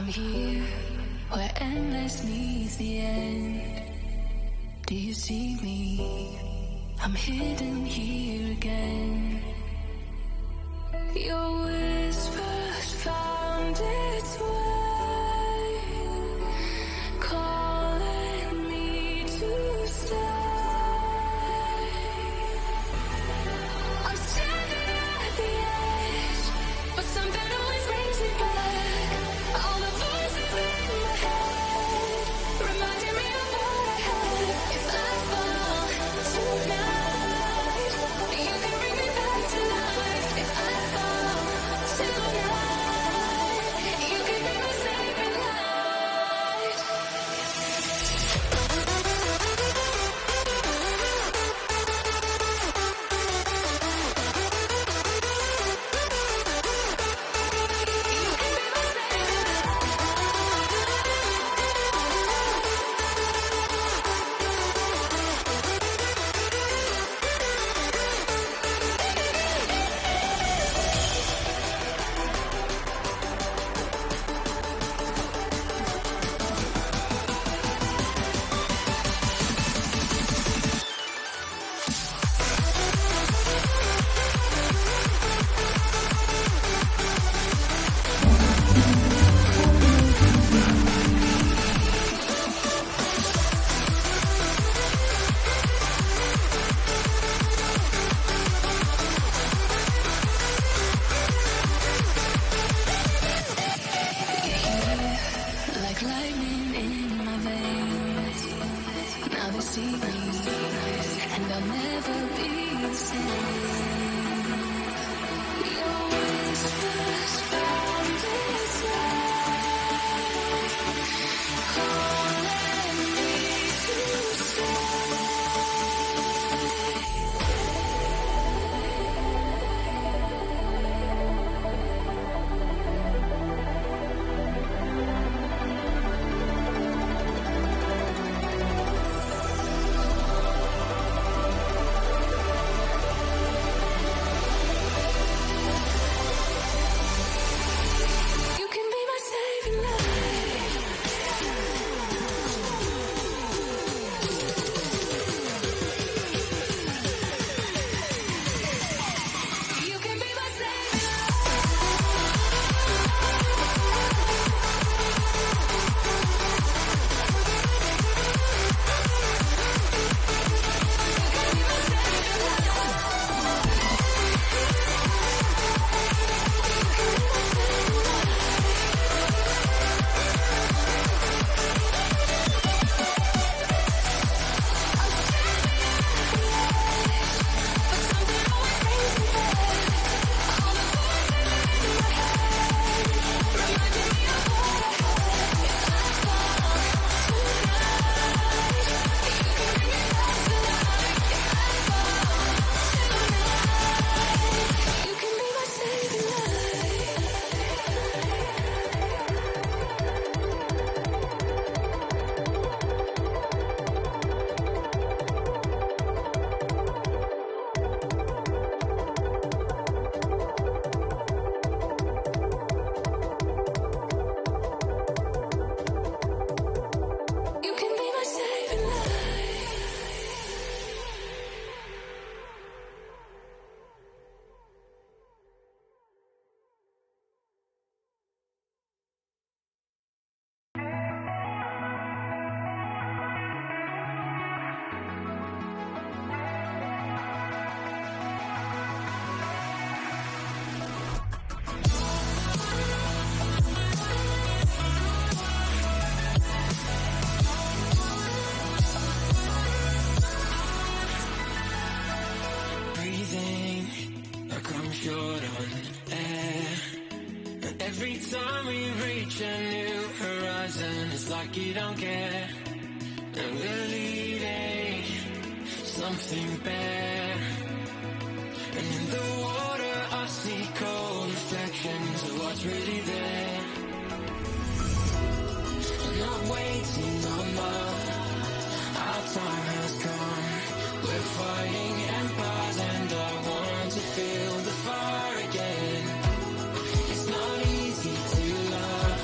I'm here where endless meets the end. Do you see me? I'm hidden here again. Your whispers found its way, calling me to stay. I'm standing at the edge, but something always brings me back. All the voices in my head reminding me of what I had. If I fall tonight, you can bring me back to life. If I fall tonight, you can be my saving light. Like lightning in my veins. Now they see me, and I'll never be the same. Your whispers found its way, calling me to stay. You can be my saving light. You can be my saving You can be my saving light. You can be my saving light. Breathing like I'm short on air. Every time we reach a new horizon, it's like you don't care. And we're leading something bare. And in the water I see cold reflections of what's really there. I'm not waiting no more. Our time has come. We're fighting empires and I want to feel the fire again. It's not easy to love,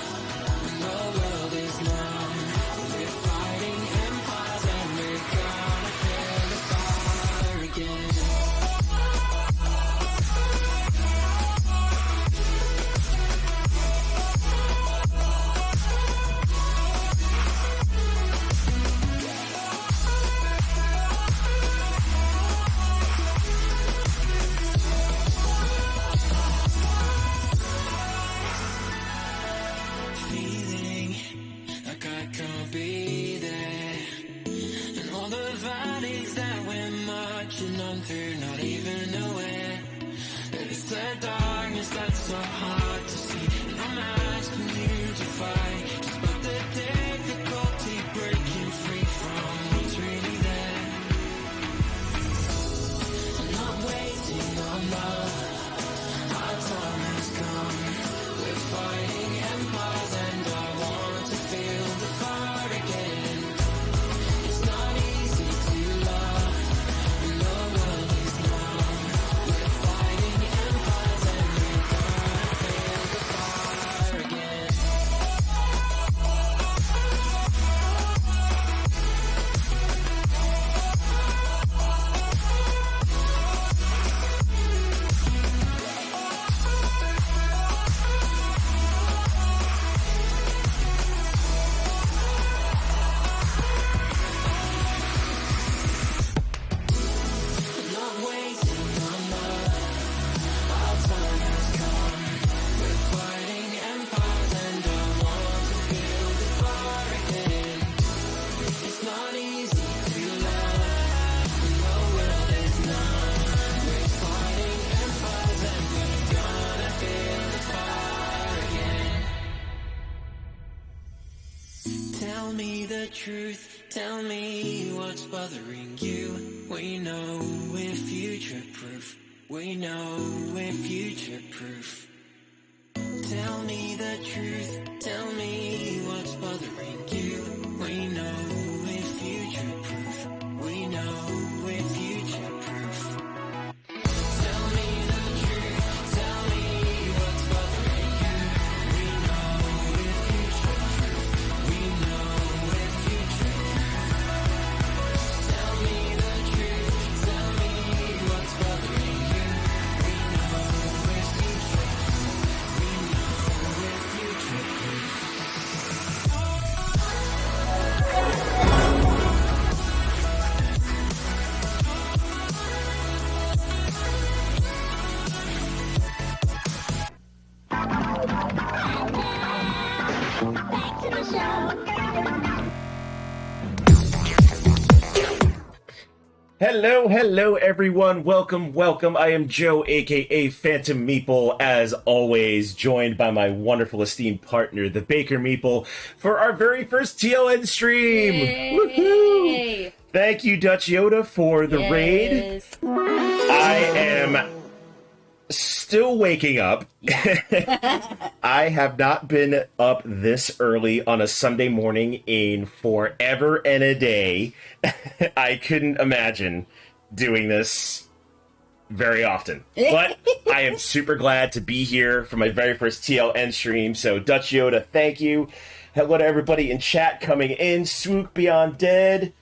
through, not even aware. And it's the darkness that's so hard to see. And I'm asking you to fight. Just but the difficulty breaking free from what's really there. I'm not waiting on love. Our time has come. We're fighting empires and I want to feel the fire again. It's not easy to love when the world is numb. We're fighting empires and we're gonna feel the fire again. I'm not waiting on love. Our time has come. We're fighting empires and I want to feel the fire again. It's not easy to love when the world is numb. We're fighting empires and we're gonna feel the fire again. Tell me the truth, tell me what's bothering you. We know we're future proof. We know we're future proof. Tell me the truth, tell me what's bothering you. We know we're future proof. We know we're future proof. Tell me the truth, tell me what's bothering you. We know we're future proof. We know we're future proof. Tell me the truth, tell me what's bothering you. We know we're future proof. We know we're future proof. Hello everyone. Welcome. I am Joe, aka Phantom Meeple, as always, joined by my wonderful esteemed partner, the Baker Meeple, for our very first TLN stream. Woohoo! Thank you, Dutch Yoda, for the raid. I am still waking up. I have not been up this early on a Sunday morning in forever and a day. I couldn't imagine doing this very often. But I am super glad to be here for my very first TLN stream. So Dutch Yoda, thank you. Hello to everybody in chat coming in. Swook Beyond Dead.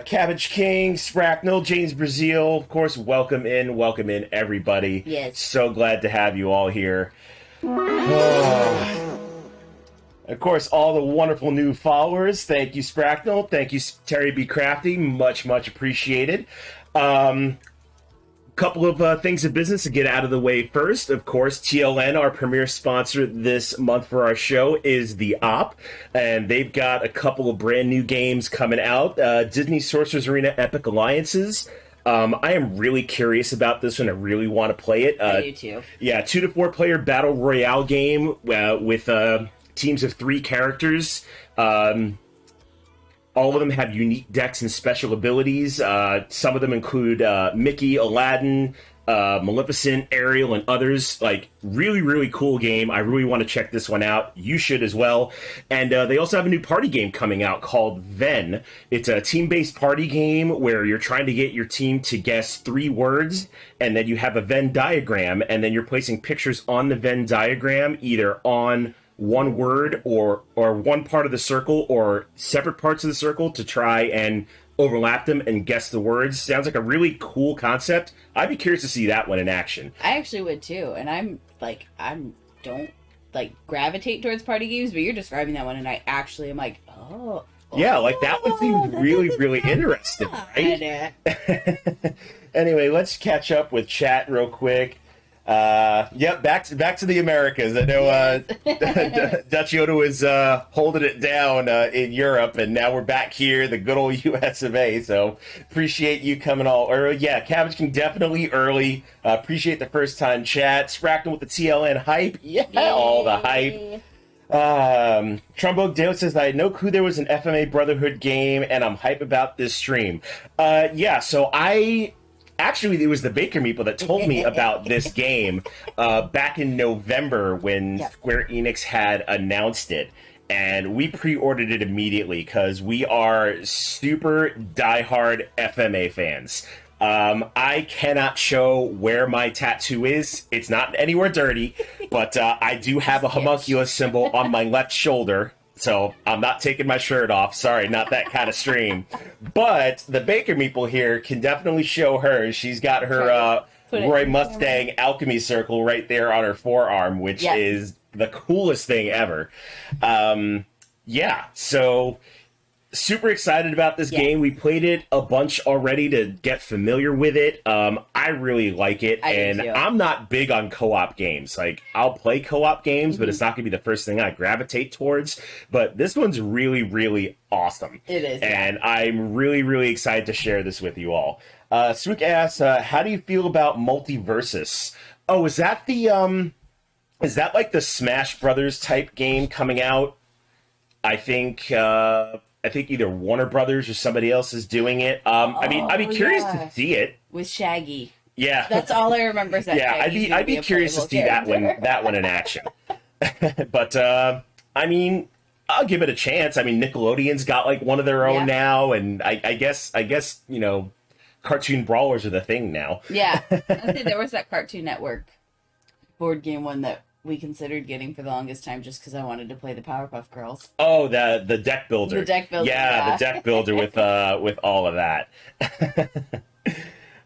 Cabbage King, Spracknell, James Brazil, of course, welcome in, everybody. Yes. So glad to have you all here. Oh. Of course, all the wonderful new followers. Thank you, Spracknell. Thank you, Terry B. Crafty. Much appreciated. Couple of things of business to get out of the way first. Of course, TLN, our premier sponsor this month for our show, is the Op, and they've got a couple of brand new games coming out. Disney Sorcerer's Arena Epic Alliances. I am really curious about this one. I really want to play it. I do too. Yeah, 2 to 4 player battle royale game with teams of 3 characters. All of them have unique decks and special abilities. Some of them include Mickey, Aladdin, Maleficent, Ariel, and others. Like, really cool game. I really want to check this one out. You should as well. And they also have a new party game coming out called Venn. It's a team-based party game where you're trying to get your team to guess 3 words, and then you have a Venn diagram, and then you're placing pictures on the Venn diagram, either on one word or one part of the circle or separate parts of the circle to try and overlap them and guess the words. Sounds like a really cool concept. I'd be curious to see that one in action. I actually would too, and I don't gravitate towards party games, but you're describing that one, and I actually am like, oh. Yeah, like that one seems really interesting, right? Anyway, let's catch up with chat real quick. Yep, back to the Americas. I know Dutch Yoda was holding it down in Europe, and now we're back here, the good old US of A. So appreciate you coming all early. Yeah, Cabbage King definitely early. Appreciate the first time chat. Sprackling with the TLN hype. Yeah, all the hype. Trumbo Dale says, I had no clue there was an FMA Brotherhood game, and I'm hype about this stream. So actually, it was the Baker Meeple that told me about this game back in November when Square Enix had announced it. And we pre-ordered it immediately because we are super diehard FMA fans. I cannot show where my tattoo is. It's not anywhere dirty, but I do have a homunculus symbol on my left shoulder. So I'm not taking my shirt off. Sorry, not that kind of stream. But the Baker Meeple here can definitely show her. She's got her Roy Mustang alchemy circle right there on her forearm, which is the coolest thing ever. So super excited about this game. We played it a bunch already to get familiar with it. I really like it, and I'm not big on co-op games. Like, I'll play co-op games, but it's not going to be the first thing I gravitate towards. But this one's really, really awesome. It is. And I'm really, really excited to share this with you all. Swook asks, how do you feel about Multiversus? Oh, is that the, is that like the Smash Brothers type game coming out? I think either Warner Brothers or somebody else is doing it. I mean, I'd be curious to see it with Shaggy. Yeah, that's all I remember. Is that I'd be curious to see that one in action. But I mean, I'll give it a chance. I mean, Nickelodeon's got like one of their own now, and I guess you know, cartoon brawlers are the thing now. Yeah, I think there was that Cartoon Network board game one that we considered getting for the longest time just because I wanted to play the Powerpuff Girls. Oh, the deck builder. The deck builder. Yeah, the deck builder with all of that.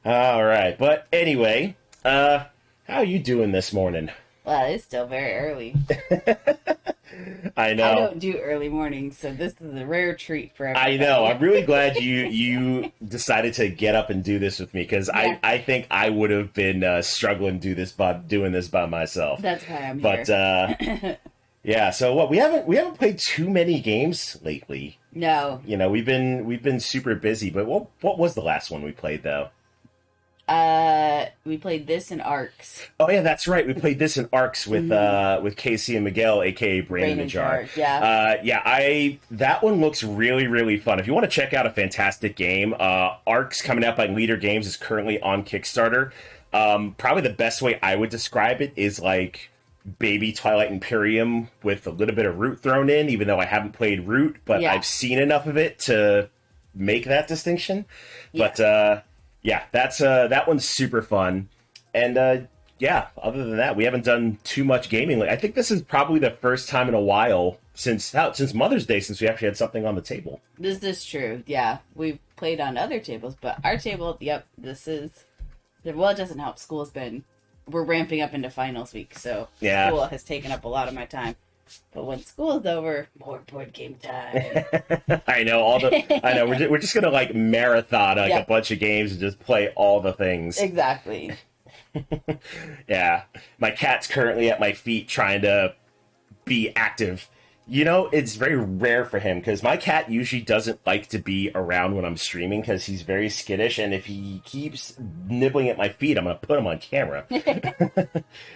All right, but anyway, how are you doing this morning? Well, it's still very early. I know. I don't do early mornings, so this is a rare treat for everybody. I know. I'm really glad you decided to get up and do this with me, because I think I would have been struggling doing this by myself. That's why I'm here. But yeah. So what we haven't played too many games lately. No. You know, we've been super busy. But what was the last one we played though? We played this in Arcs. Oh yeah, that's right. We played this in Arcs with Casey and Miguel, aka Brain in the Jar. That one looks really, really fun. If you want to check out a fantastic game, Arcs, coming out by Leader Games, is currently on Kickstarter. Probably the best way I would describe it is like baby Twilight Imperium with a little bit of Root thrown in, even though I haven't played Root, but I've seen enough of it to make that distinction. But that one's super fun. And other than that, we haven't done too much gaming. I think this is probably the first time in a while since Mother's Day since we actually had something on the table. This is true. Yeah, we've played on other tables, but our table, this is... Well, it doesn't help. We're ramping up into finals week, so school has taken up a lot of my time. But when school is over, more board game time. I know we're just gonna like marathon a bunch of games and just play all the things. Exactly. Yeah, my cat's currently at my feet trying to be active. You know, it's very rare for him because my cat usually doesn't like to be around when I'm streaming because he's very skittish, and if he keeps nibbling at my feet, I'm going to put him on camera.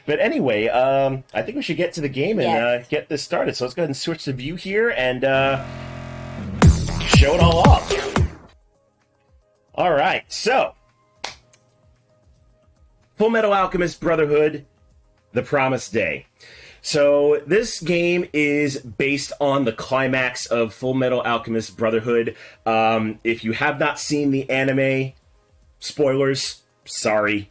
But anyway, I think we should get to the game and get this started. So let's go ahead and switch the view here and show it all off. All right, so Fullmetal Alchemist Brotherhood, The Promised Day. So this game is based on the climax of Fullmetal Alchemist Brotherhood. If you have not seen the anime, spoilers, sorry.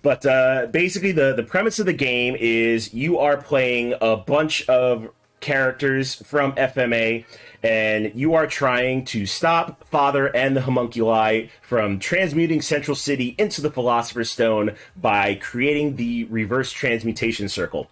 But basically the premise of the game is you are playing a bunch of characters from FMA, and you are trying to stop Father and the Homunculi from transmuting Central City into the Philosopher's Stone by creating the reverse transmutation circle.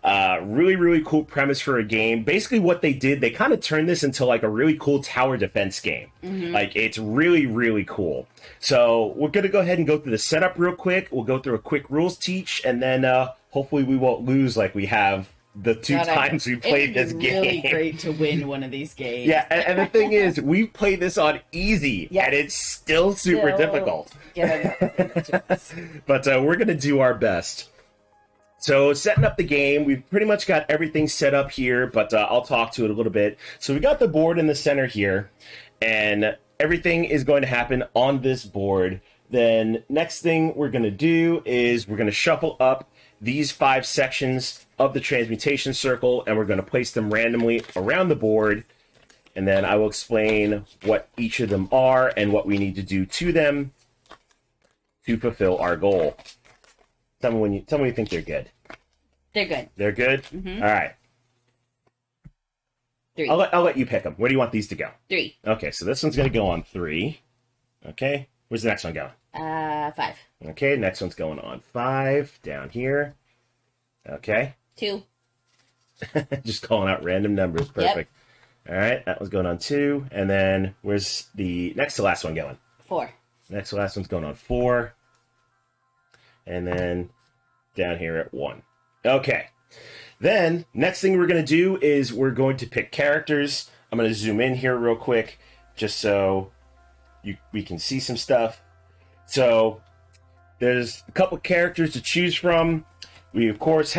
Really, really cool premise for a game. Basically, what they did, they kind of turned this into like a really cool tower defense game. Like, it's really, really cool. So we're going to go ahead and go through the setup real quick. We'll go through a quick rules teach, and then hopefully we won't lose like we have the two times we played this game. It's really great to win one of these games. Yeah, and the thing is, we played this on easy, and it's still super difficult. But we're going to do our best. So setting up the game, we've pretty much got everything set up here, but I'll talk to it a little bit. So we got the board in the center here, and everything is going to happen on this board. Then next thing we're going to do is we're going to shuffle up these 5 sections of the transmutation circle, and we're going to place them randomly around the board. And then I will explain what each of them are and what we need to do to them to fulfill our goal. Tell me when you think they're good. They're good. They're good? All right. 3. I'll let you pick them. Where do you want these to go? 3. Okay, so this one's going to go on 3. Okay. Where's the next one going? 5. Okay, next one's going on 5. Down here. Okay. 2. Just calling out random numbers. Perfect. Yep. All right, that one's going on 2. And then where's the next to last one going? 4. Next to last one's going on 4. And then down here at 1. Okay. Then, next thing we're going to do is we're going to pick characters. I'm going to zoom in here real quick just so we can see some stuff. So, there's a couple characters to choose from. We, of course,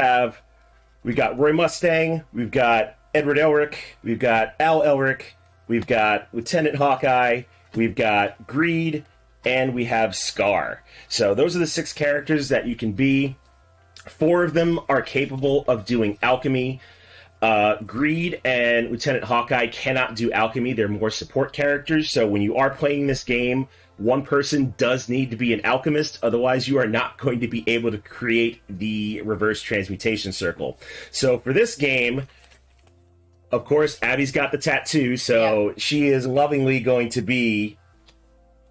we've got Roy Mustang, we've got Edward Elric, we've got Al Elric, we've got Lieutenant Hawkeye, we've got Greed, and we have Scar. So those are the 6 characters that you can be. 4 of them are capable of doing alchemy. Greed and Lieutenant Hawkeye cannot do alchemy. They're more support characters. So when you are playing this game, one person does need to be an alchemist. Otherwise, you are not going to be able to create the reverse transmutation circle. So for this game, of course, Abby's got the tattoo. So she is lovingly going to be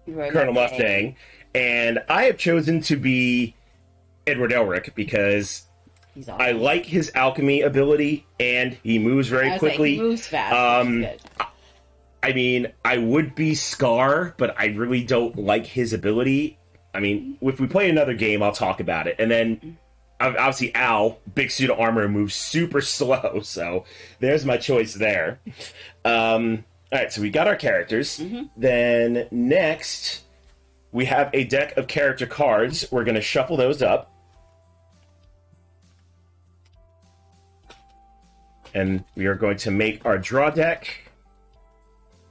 Colonel Mustang, and I have chosen to be Edward Elric because he's awesome. I like his alchemy ability, and he moves very quickly. He moves fast. I mean, I would be Scar, but I really don't like his ability. I mean, if we play another game, I'll talk about it. And then, obviously, Al, big suit of armor, moves super slow, so there's my choice there. All right, so we got our characters. Then next, we have a deck of character cards. We're going to shuffle those up. And we are going to make our draw deck.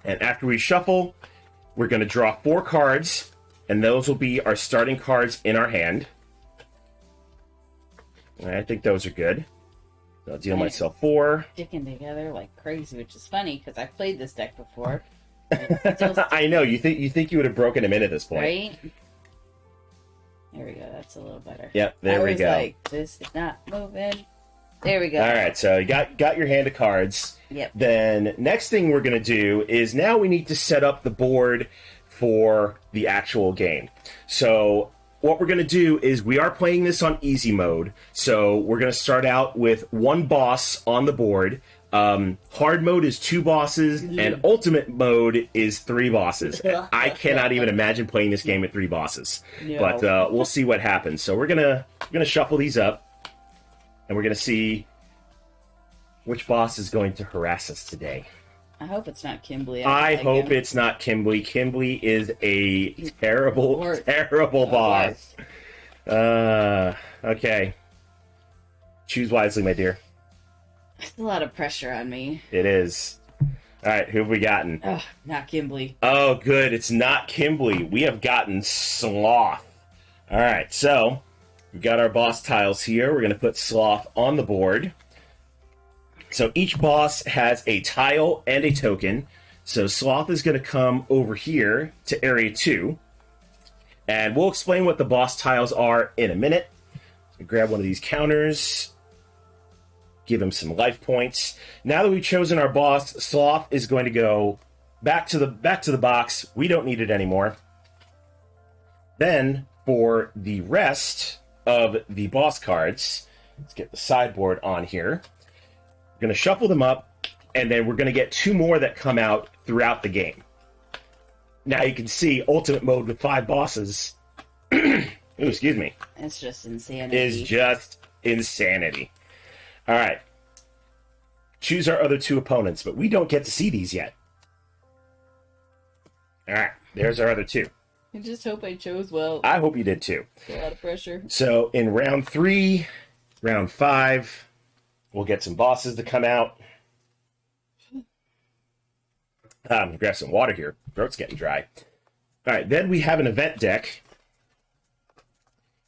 And after we shuffle, we're going to draw 4 cards. And those will be our starting cards in our hand. And I think those are good. I'll deal myself 4. Sticking together like crazy, which is funny because I've played this deck before. I know you think you would have broken him in at this point, right? There we go. That's a little better. Yep, there we go. Like, this is not moving. There we go. All right, so you got your hand of cards. Yep. Then next thing we're going to do is now we need to set up the board for the actual game. So what we're going to do is we are playing this on easy mode. So we're going to start out with 1 boss on the board. Hard mode is 2 bosses, and ultimate mode is 3 bosses. I cannot even imagine playing this game at 3 bosses. No. But we'll see what happens. So we're gonna shuffle these up, and we're gonna see which boss is going to harass us today. I hope it's not Kimberly. I hope it's not Kimberly. Kimberly is a terrible, terrible boss. Okay. Choose wisely, my dear. There's a lot of pressure on me. It is. All right, who have we gotten? Oh, not Kimberly. Oh, good. It's not Kimberly. We have gotten Sloth. All right, so we've got our boss tiles here. We're going to put Sloth on the board. So each boss has a tile and a token. So Sloth is going to come over here to Area 2. And we'll explain what the boss tiles are in a minute. So grab one of these counters. Give him some life points. Now that we've chosen our boss, Sloth is going to go back to the box. We don't need it anymore. Then, for the rest of the boss cards, Let's get the sideboard on here. We're going to shuffle them up, and then we're going to get 2 more that come out throughout the game. Now you can see Ultimate Mode with 5 bosses. Ooh, excuse me. It's just insanity. Is just insanity. All right. Choose our other 2 opponents, but we don't get to see these yet. All right. There's our other 2. I just hope I chose well. I hope you did too. It's a lot of pressure. So in round 3, round 5, we'll get some bosses to come out. Grab some water here. Throat's getting dry. All right, then we have an event deck,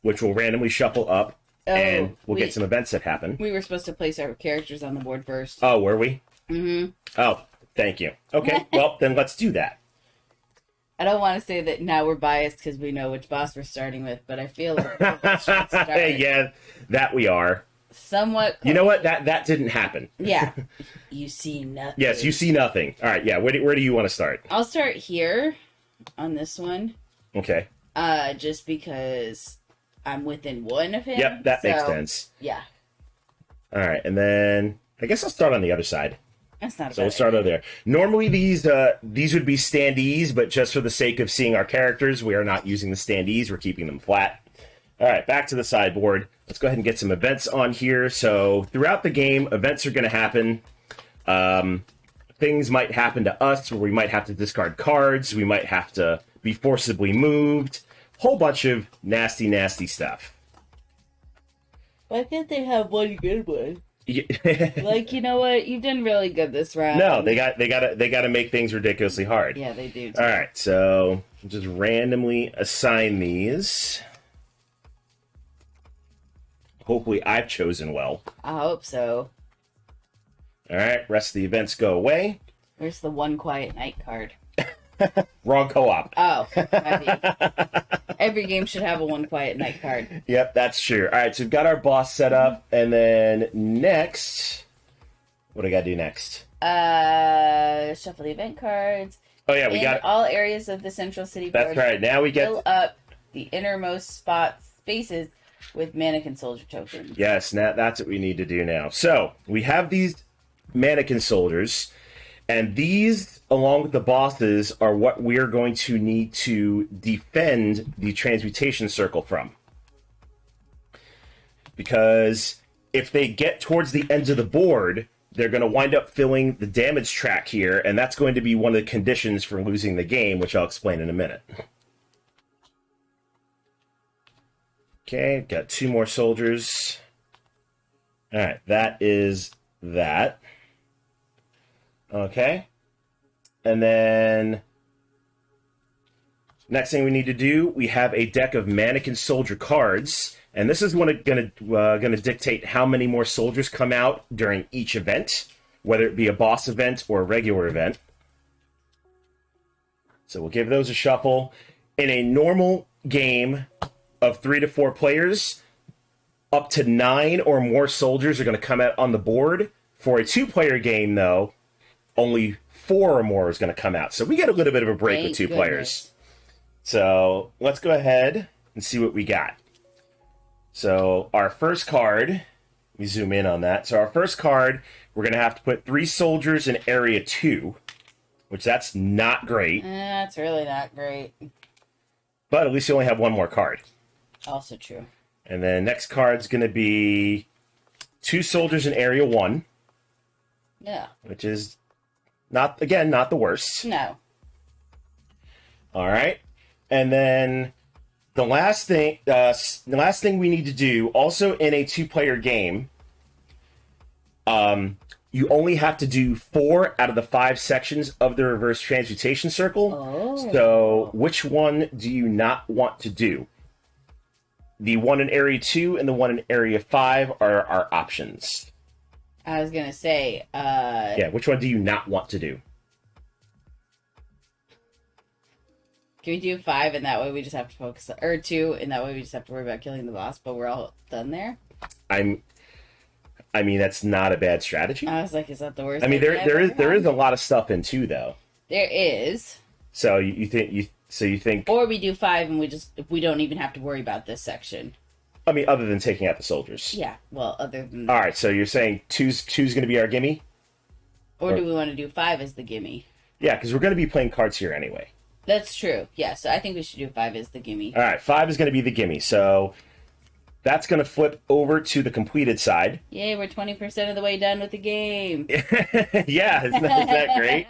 which will randomly shuffle up, and we'll get some events that happen. We were supposed to place our characters on the board first. Oh, were we? Mm-hmm. Oh, thank you. Okay, well, then let's do that. I don't want to say that now we're biased because we know which boss we're starting with, but I feel like we should start. Yeah, that we are. Somewhat. You know what? That didn't happen. Yeah. You see nothing. Yes, you see nothing. All right, yeah. Where do you want to start? I'll start here on this one. Okay. Just because I'm within 1 of him. Yep, that makes sense. Yeah. All right, and then I guess I'll start on the other side. That's not a So we'll start over there. Normally these would be standees, but just for the sake of seeing our characters, we are not using the standees. We're keeping them flat. All right, back to the sideboard. Let's go ahead and get some events on here. So throughout the game, events are going to happen. Things might happen to us where we might have to discard cards. We might have to be forcibly moved. Whole bunch of nasty, nasty stuff. Why can't they have one good one? Like, you know what? You've done really good this round. No, they got to make things ridiculously hard. Yeah, they do. All right, so just randomly assign these. Hopefully, I've chosen well. I hope so. All right, rest of the events go away. Where's the One Quiet Night card? Wrong co-op. Oh, every game should have a One Quiet Night card. Yep, that's true. All right, so we've got our boss set up, and then next, what do I got to do next? Shuffle the event cards. Oh yeah, we got all areas of the central city board. That's right. Now we get fill up the innermost spaces with mannequin soldier tokens. Yes, that's what we need to do now. So we have these mannequin soldiers, and these, along with the bosses, are what we're going to need to defend the transmutation circle from. Because if they get towards the ends of the board, they're going to wind up filling the damage track here, and that's going to be one of the conditions for losing the game, which I'll explain in a minute. Okay, got 2 more soldiers. All right, that is that. Okay. And then next thing we need to do, we have a deck of mannequin soldier cards, and this is going to dictate how many more soldiers come out during each event, whether it be a boss event or a regular event. So we'll give those a shuffle. In a normal game of 3 to 4 players, up to 9 or more soldiers are going to come out on the board. For a 2-player game, though, only 4 or more is going to come out. So we get a little bit of a break with 2 players. So let's go ahead and see what we got. So our first card, let me zoom in on that. So our first card, we're going to have to put 3 soldiers in Area 2, which that's not great. That's really not great. But at least you only have 1 more card. Also true. And then next card's going to be 2 soldiers in Area 1. Yeah. Which is, not the worst. No. All right. And then the last thing we need to do, also in a 2-player game, you only have to do 4 out of the 5 sections of the reverse transmutation circle. Oh. So which one do you not want to do? The one in Area 2 and the one in Area 5 are our options. I was going to say... yeah, which one do you not want to do? Can we do 5 and that way we just have to focus... Or 2 and that way we just have to worry about killing the boss, but we're all done there? I mean, that's not a bad strategy. I was like, is that the worst? I mean, there is a lot of stuff in 2, though. There is. So you think... Or we do 5 and if we don't even have to worry about this section. I mean, other than taking out the soldiers. Yeah, well, other than... All right, so you're saying two's going to be our gimme? Or do we want to do 5 as the gimme? Yeah, because we're going to be playing cards here anyway. That's true. Yeah, so I think we should do 5 as the gimme. All right, 5 is going to be the gimme. So that's going to flip over to the completed side. Yay, we're 20% of the way done with the game. Yeah, isn't that great?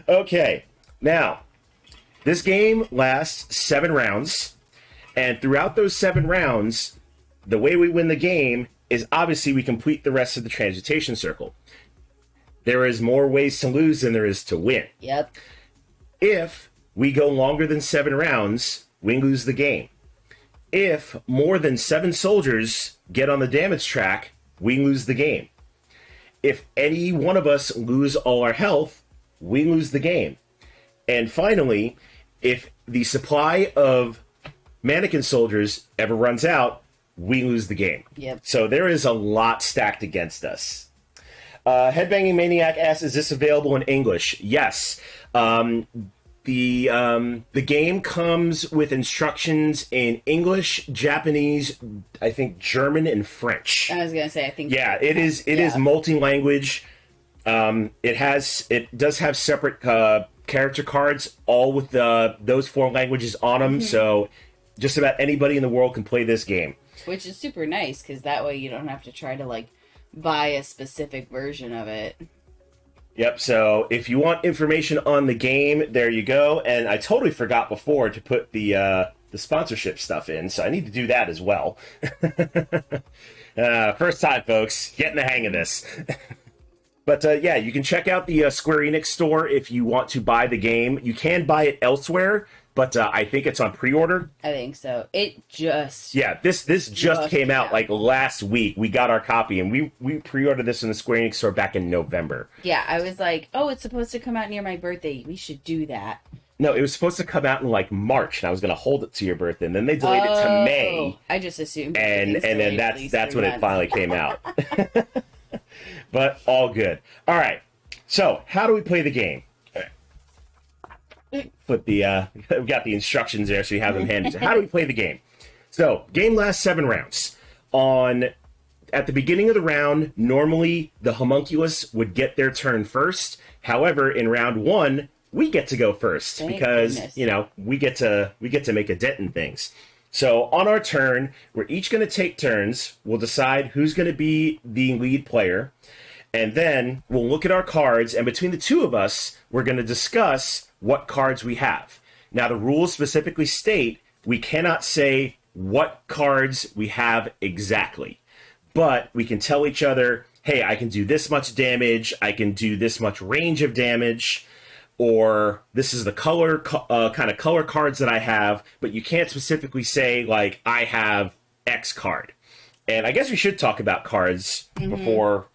Okay, now, this game lasts 7 rounds. And throughout those 7 rounds, the way we win the game is obviously we complete the rest of the transmutation circle. There is more ways to lose than there is to win. Yep. If we go longer than 7 rounds, we lose the game. If more than 7 soldiers get on the damage track, we lose the game. If any one of us lose all our health, we lose the game. And finally, if the supply of mannequin soldiers ever runs out, we lose the game. Yep. So there is a lot stacked against us. Headbanging Maniac asks, is this available in English? Yes. The game comes with instructions in English, Japanese, I think German, and French. I was gonna say, I think... Yeah, it is multi-language. It does have separate character cards, all with those 4 languages on them, so just about anybody in the world can play this game. Which is super nice, because that way you don't have to try to, like, buy a specific version of it. Yep, so if you want information on the game, there you go. And I totally forgot before to put the sponsorship stuff in, so I need to do that as well. First time, folks. Getting the hang of this. But yeah, you can check out the Square Enix store if you want to buy the game. You can buy it elsewhere, but I think it's on pre-order. I think so. It just... Yeah, this just came out like last week. We got our copy, and we pre-ordered this in the Square Enix store back in November. Yeah, I was like, oh, it's supposed to come out near my birthday. We should do that. No, it was supposed to come out in like March, and I was going to hold it to your birthday, and then they delayed it to May. I just assumed. And then that's when it finally came out. But all good. All right. So how do we play the game? Put the we've got the instructions there, so you have them handy. So how do we play the game? So game lasts 7 rounds. At the beginning of the round, normally the homunculus would get their turn first. However, in round 1, we get to go first because we get to make a dent in things. So on our turn, we're each going to take turns. We'll decide who's going to be the lead player. And then we'll look at our cards, and between the two of us, we're going to discuss what cards we have. Now, the rules specifically state we cannot say what cards we have exactly. But we can tell each other, hey, I can do this much damage, I can do this much range of damage, or this is the color kind of color cards that I have, but you can't specifically say, like, I have X card. And I guess we should talk about cards before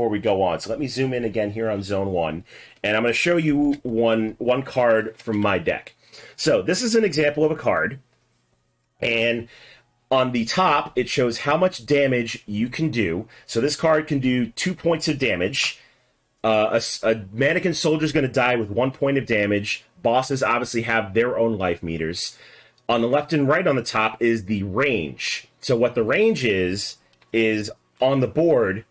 we go on. So let me zoom in again here on Zone 1, and I'm going to show you one card from my deck. So this is an example of a card, and on the top, it shows how much damage you can do. So this card can do 2 points of damage. A mannequin soldier is going to die with 1 point of damage. Bosses obviously have their own life meters. On the left and right on the top is the range. So what the range is on the board,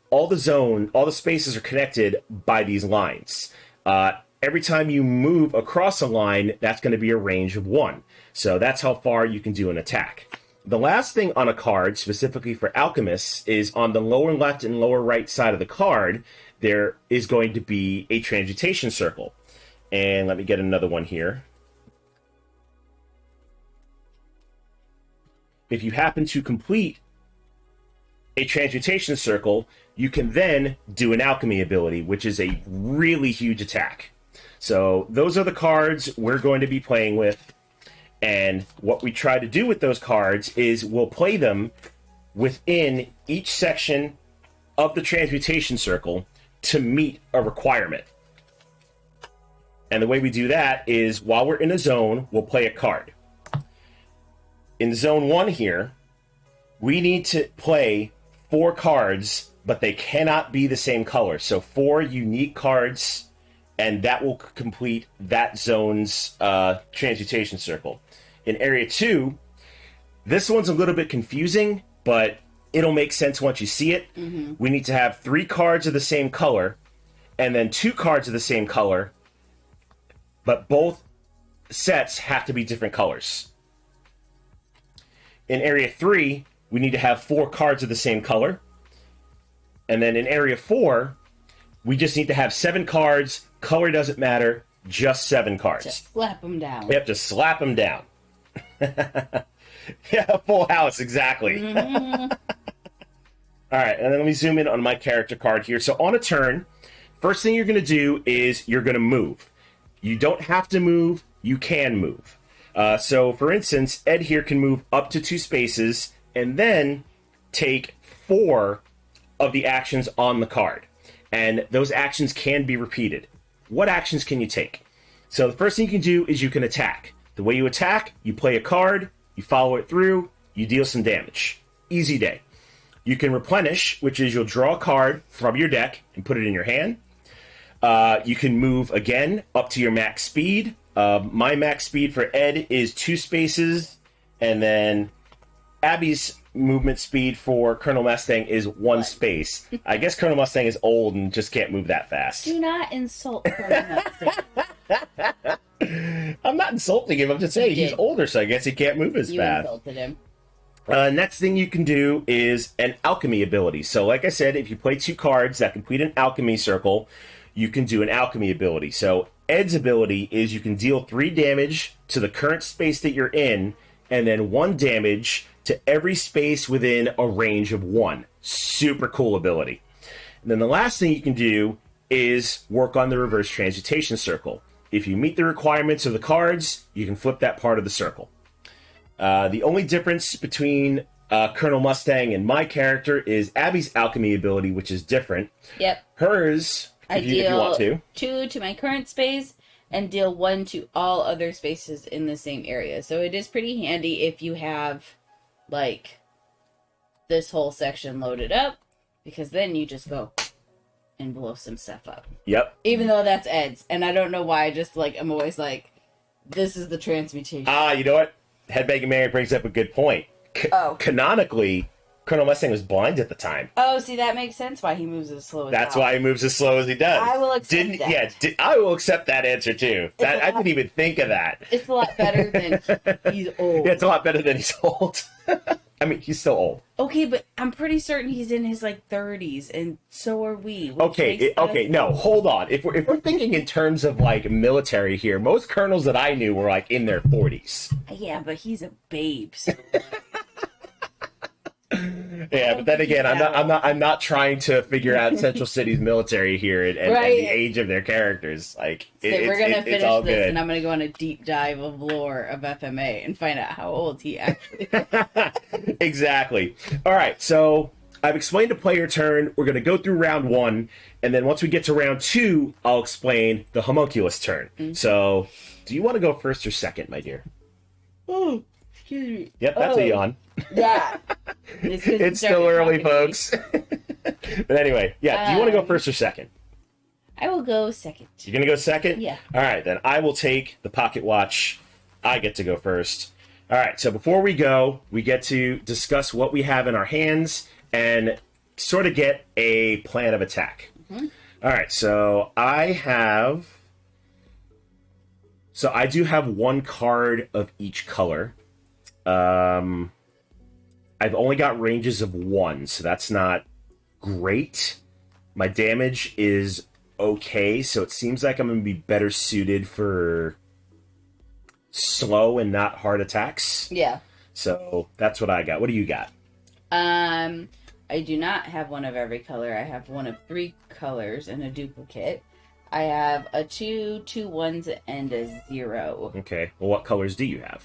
all the spaces are connected by these lines. Every time you move across a line, that's going to be a range of 1. So that's how far you can do an attack. The last thing on a card, specifically for alchemists, is on the lower left and lower right side of the card, there is going to be a transmutation circle. And let me get another one here. If you happen to complete a transmutation circle, you can then do an alchemy ability, which is a really huge attack. So those are the cards we're going to be playing with. And what we try to do with those cards is we'll play them within each section of the transmutation circle to meet a requirement. And the way we do that is while we're in a zone, we'll play a card. In Zone 1 here, we need to play 4 cards, but they cannot be the same color. So 4 unique cards, and that will complete that zone's transmutation circle. In Area 2, this one's a little bit confusing but it'll make sense once you see it. We need to have 3 cards of the same color, and then 2 cards of the same color, but both sets have to be different colors. In area 3, we need to have 4 cards of the same color. And then in area 4, we just need to have 7 cards. Color doesn't matter, just 7 cards. Just slap them down. Yep, just slap them down. Yeah, full house, exactly. All right, and then let me zoom in on my character card here. So on a turn, first thing you're going to do is you're going to move. You don't have to move, you can move. So for instance, Ed here can move up to 2 spaces and then take 4 of the actions on the card. And those actions can be repeated. What actions can you take? So the first thing you can do is you can attack. The way you attack, you play a card, you follow it through, you deal some damage. Easy day. You can replenish, which is you'll draw a card from your deck and put it in your hand. You can move again up to your max speed. My max speed for Ed is 2 spaces, and then Abby's movement speed for Colonel Mustang is 1 space. I guess Colonel Mustang is old and just can't move that fast. Do not insult Colonel Mustang. I'm not insulting him. I'm just saying he's older, so I guess he can't move as fast. You insulted him. Next thing you can do is an alchemy ability. So like I said, if you play 2 cards that complete an alchemy circle, you can do an alchemy ability. So Ed's ability is you can deal 3 damage to the current space that you're in, and then 1 damage to every space within a range of 1. Super cool ability. And then the last thing you can do is work on the reverse transmutation circle. If you meet the requirements of the cards, you can flip that part of the circle. The only difference between Colonel Mustang and my character is Abby's alchemy ability, which is different. Yep. Hers, if you want to. 2 to my current space and deal 1 to all other spaces in the same area. So it is pretty handy if you have, like, this whole section loaded up, because then you just go and blow some stuff up. Yep. Even though that's Ed's. And I don't know why, I just, like, I'm always like, this is the transmutation. You know what? Headbanging Mary brings up a good point. Canonically, Colonel Mustang was blind at the time. Oh, see, that makes sense why he moves as slow as That's why he moves as slow as he does. I will accept that. Yeah, I will accept that answer, too. I didn't even think of that. It's a lot better than he's old. Yeah, it's a lot better than he's old. I mean, he's still old. Okay, but I'm pretty certain he's in his, like, 30s, and so are we. Okay, no, hold on. If we're thinking in terms of, like, military here, most colonels that I knew were, like, in their 40s. Yeah, but he's a babe, so... Yeah, but then again, I'm not trying to figure out Central City's military here and the age of their characters. Like, we're gonna finish this, good. and I'm gonna go on a deep dive of lore of FMA and find out how old he actually is. Exactly. All right, so I've explained a player turn. We're gonna go through round 1, and then once we get to round 2, I'll explain the homunculus turn. Mm-hmm. So, do you want to go first or second, my dear? Oh, excuse me. Yep, that's a yawn. Yeah. It's still early, folks. But anyway, yeah, do you want to go first or second? I will go second. You're going to go second? Yeah. All right, then I will take the pocket watch. I get to go first. All right, so before we go, we get to discuss what we have in our hands and sort of get a plan of attack. Mm-hmm. All right, so I do have 1 card of each color. I've only got ranges of 1, so that's not great. My damage is okay, so it seems like I'm going to be better suited for slow and not hard attacks. Yeah. So that's what I got. What do you got? I do not have 1 of every color. I have 1 of 3 colors and a duplicate. I have a 2, 2 1s, and a 0. Okay. Well, what colors do you have?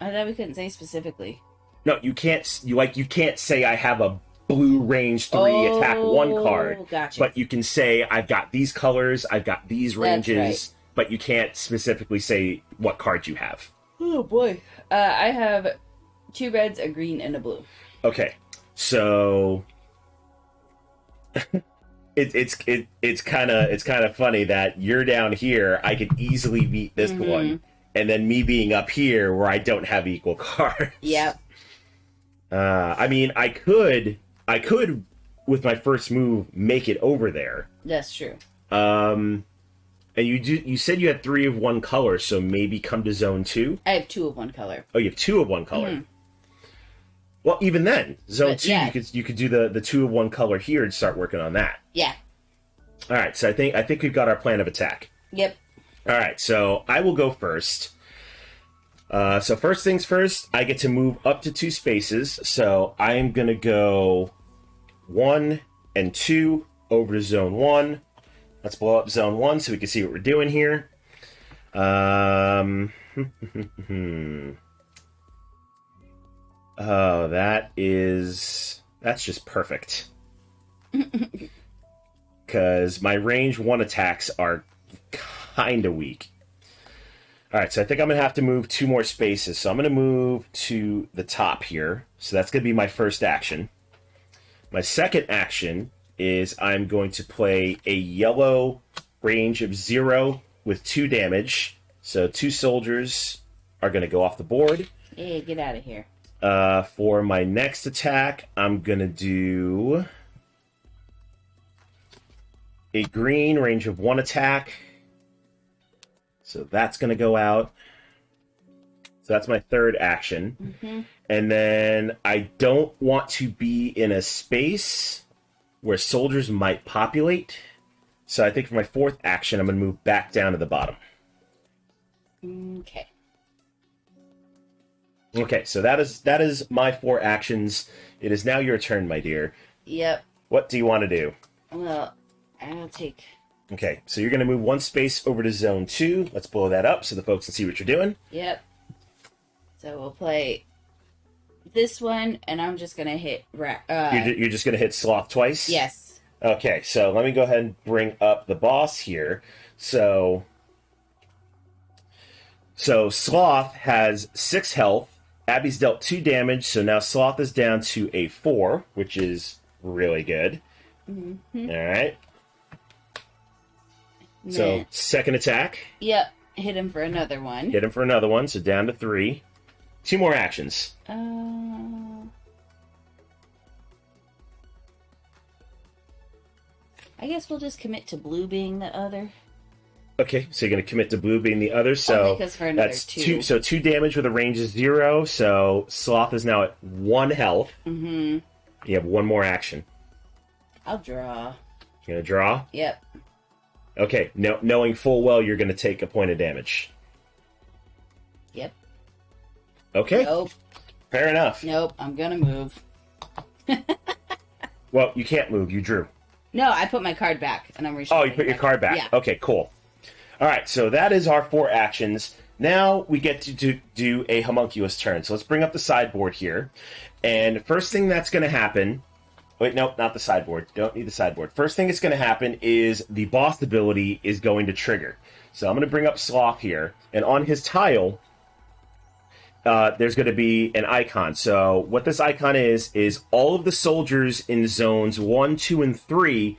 I thought we couldn't say specifically. No, you can't. You can't say I have a blue range 3 attack 1 card. Gotcha. But you can say I've got these colors, I've got these ranges, right. But you can't specifically say what cards you have. Oh boy. I have 2 reds, a green, and a blue. Okay, so it's kind of funny that you're down here. I could easily beat this one, and then me being up here where I don't have equal cards. Yep. I mean, I could, with my first move, make it over there. That's true. And you said you had 3 of one color, so maybe come to zone 2? I have 2 of one color. Oh, you have 2 of one color. Mm-hmm. Well, even then, zone But, 2, yeah. you could do the 2 of one color here and start working on that. Yeah. All right, so I think we've got our plan of attack. Yep. All right, so I will go first. So first things first, I get to move up to 2 spaces. So I am going to go 1 and 2 over to zone 1. Let's blow up zone 1 so we can see what we're doing here. Oh, that's just perfect. Because my range 1 attacks are kind of weak. All right, so I think I'm going to have to move 2 more spaces. So I'm going to move to the top here. So that's going to be my first action. My second action is I'm going to play a yellow range of 0 with 2 damage. So 2 soldiers are going to go off the board. Hey, get out of here. For my next attack, I'm going to do a green range of 1 attack. So that's going to go out. So that's my third action. Mm-hmm. And then I don't want to be in a space where soldiers might populate. So I think for my fourth action, I'm going to move back down to the bottom. Okay. Okay, so that is my 4 actions. It is now your turn, my dear. Yep. What do you want to do? Well, I'll take... Okay, so you're going to move 1 space over to zone 2. Let's blow that up so the folks can see what you're doing. Yep. So we'll play this one, and I'm just going to hit... You're just going to hit Sloth twice? Yes. Okay, so let me go ahead and bring up the boss here. So Sloth has 6 health. Abby's dealt 2 damage, so now Sloth is down to a 4, which is really good. Mm-hmm. All right. So, second attack. Yep. Hit him for another one. Hit him for another one, so down to 3. 2 more actions. I guess we'll just commit to blue being the other. Okay, so you're going to commit to blue being the other, so because for another that's 2. So 2 damage with a range of 0, so Sloth is now at 1 health. Mm-hmm. You have 1 more action. I'll draw. You're going to draw? Yep. Okay, knowing full well you're going to take a point of damage. Yep. Okay. Nope. Fair enough. Nope. I'm gonna move. Well, you can't move. You drew. No, I put my card back, and I'm reaching. Oh, you put your card back. Yeah. Okay, cool. All right, so that is our 4 actions. Now we get to do a homunculus turn. So let's bring up the sideboard here. And first thing that's going to happen... Wait, no, not the sideboard. Don't need the sideboard. First thing that's going to happen is the boss ability is going to trigger. So I'm going to bring up Sloth here. And on his tile, there's going to be an icon. So what this icon is all of the soldiers in zones 1, 2, and 3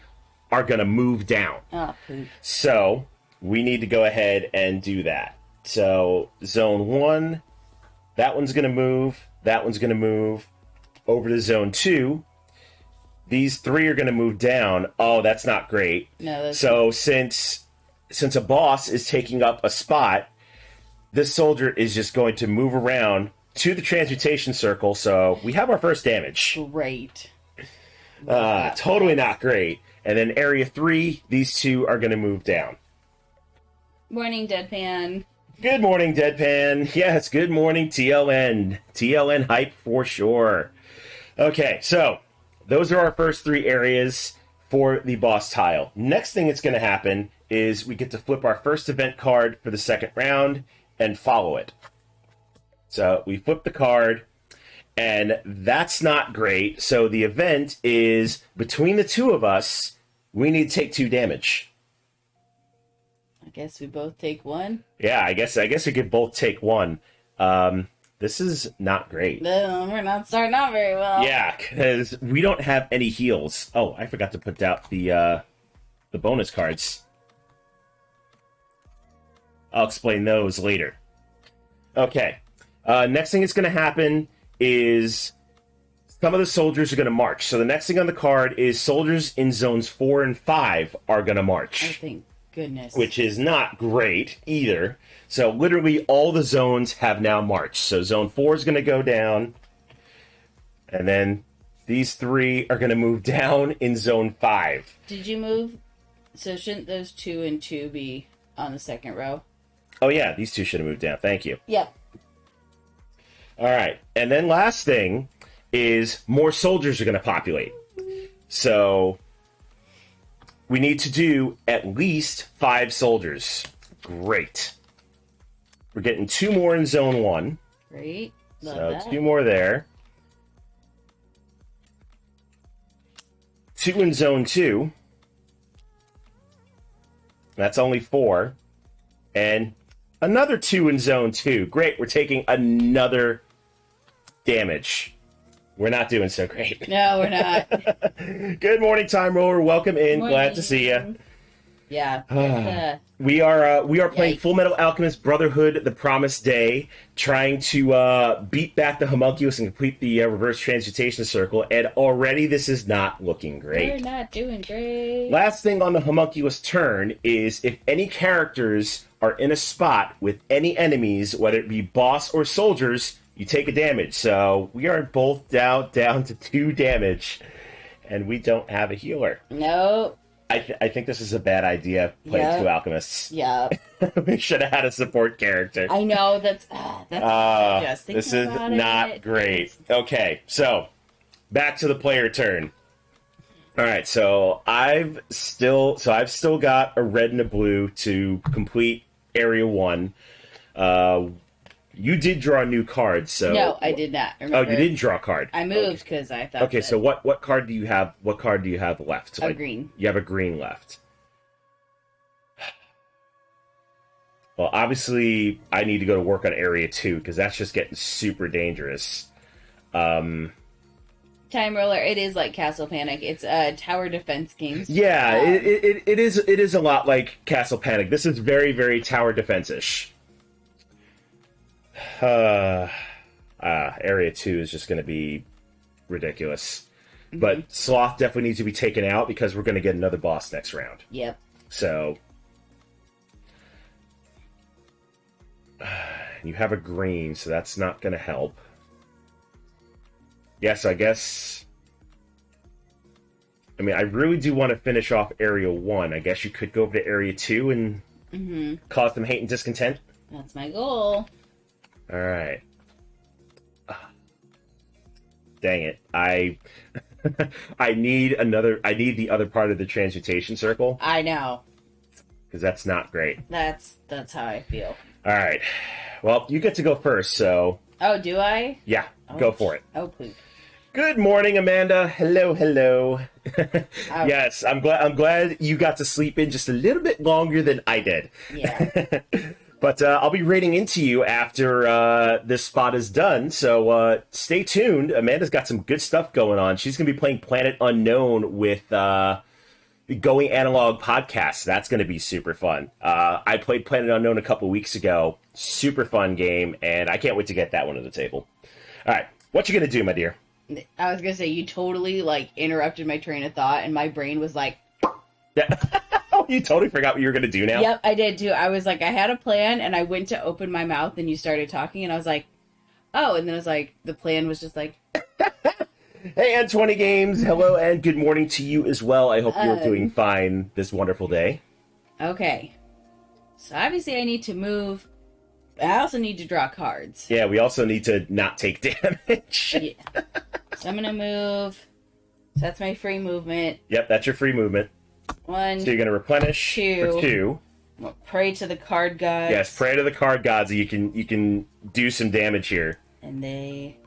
are going to move down. Oh, poop. So we need to go ahead and do that. So zone 1, that one's going to move. That one's going to move over to zone 2. These 3 are going to move down. Oh, that's not great. No, that's so since a boss is taking up a spot, this soldier is just going to move around to the transmutation circle. So we have our first damage. great. Totally not great. And then area 3, these 2 are going to move down. Morning, Deadpan. Good morning, Deadpan. Yes, good morning, TLN. TLN hype for sure. Okay, so those are our first 3 areas for the boss tile. Next thing that's going to happen is we get to flip our first event card for the second round and follow it. So we flip the card, and that's not great. So the event is between the 2 of us, we need to take 2 damage. I guess we both take 1. Yeah, I guess we could both take 1. This is not great. No, we're not starting out very well. Yeah, because we don't have any heals. Oh, I forgot to put out the bonus cards. I'll explain those later. Okay. Next thing that's going to happen is some of the soldiers are going to march. So the next thing on the card is soldiers in zones 4 and 5 are going to march. Oh, thank goodness. Which is not great either. So literally all the zones have now marched. So zone 4 is going to go down. And then these 3 are going to move down in zone 5. Did you move? So shouldn't those 2 and 2 be on the second row? Oh yeah, these 2 should have moved down. Thank you. Yep. All right. And then last thing is more soldiers are going to populate. So we need to do at least 5 soldiers. Great. We're getting 2 more in zone 1. Great. Love so that. 2 more there. 2 in zone 2. That's only 4. And another 2 in zone 2. Great. We're taking another damage. We're not doing so great. No, we're not. Good morning, Time Roller. Welcome in. Morning. Glad to see you. Yeah. We are playing Yikes. Fullmetal Alchemist Brotherhood: The Promised Day, trying to beat back the homunculus and complete the reverse transmutation circle. And already this is not looking great. We're not doing great. Last thing on the homunculus turn is if any characters are in a spot with any enemies, whether it be boss or soldiers, you take a damage. So we are both down to 2 damage, and we don't have a healer. Nope. I think this is a bad idea, playing Yep. 2 alchemists. Yeah. We should have had a support character. I know that's just thinking This is about not it. great. Okay, so back to the player turn. All right, so I've still got a red and a blue to complete area 1. You did draw a new card, so No, I did not. Oh, Remember, you didn't draw a card. I moved because I thought. Okay, so what card do you have? What card do you have left? A green. You have a green left. Well, obviously, I need to go to work on Area 2, because that's just getting super dangerous. Time Roller. It is like Castle Panic. It's a tower defense game. Yeah, it is a lot like Castle Panic. This is very, very tower defense-ish. Area 2 is just going to be ridiculous. Mm-hmm. But Sloth definitely needs to be taken out, because we're going to get another boss next round. Yep. So you have a green, so that's not going to help. Yes, I guess. I mean, I really do want to finish off Area 1. I guess you could go over to Area 2 and cause them hate and discontent. That's my goal. All right. Dang it. I need the other part of the transmutation circle, I know. because that's not great. That's how I feel. All right. Well, you get to go first, so Oh, do I? yeah, go for it. Oh, please. Good morning, Amanda. Hello. Yes, I'm glad you got to sleep in just a little bit longer than I did. Yeah. But I'll be raiding into you after this spot is done, so stay tuned. Amanda's got some good stuff going on. She's going to be playing Planet Unknown with the Going Analog podcast. That's going to be super fun. I played Planet Unknown a couple weeks ago. Super fun game, and I can't wait to get that one to the table. All right, what you going to do, my dear? I was gonna say you totally interrupted my train of thought, and my brain was like, Yeah. You totally forgot what you were going to do now? "Yep, I did too." I was like, I had a plan, and I went to open my mouth, and you started talking, and I was like, "Oh," and then I was like, the plan was just like, Hey, and 20 Games, hello, and good morning to you as well. I hope you're doing fine this wonderful day. okay. So obviously, I need to move. I also need to draw cards. Yeah, we also need to not take damage. Yeah. So I'm gonna move. So that's my free movement. Yep, that's your free movement. 1, So you're going to replenish for 2. pray to the card gods. Yes, pray to the card gods. You can do some damage here. And they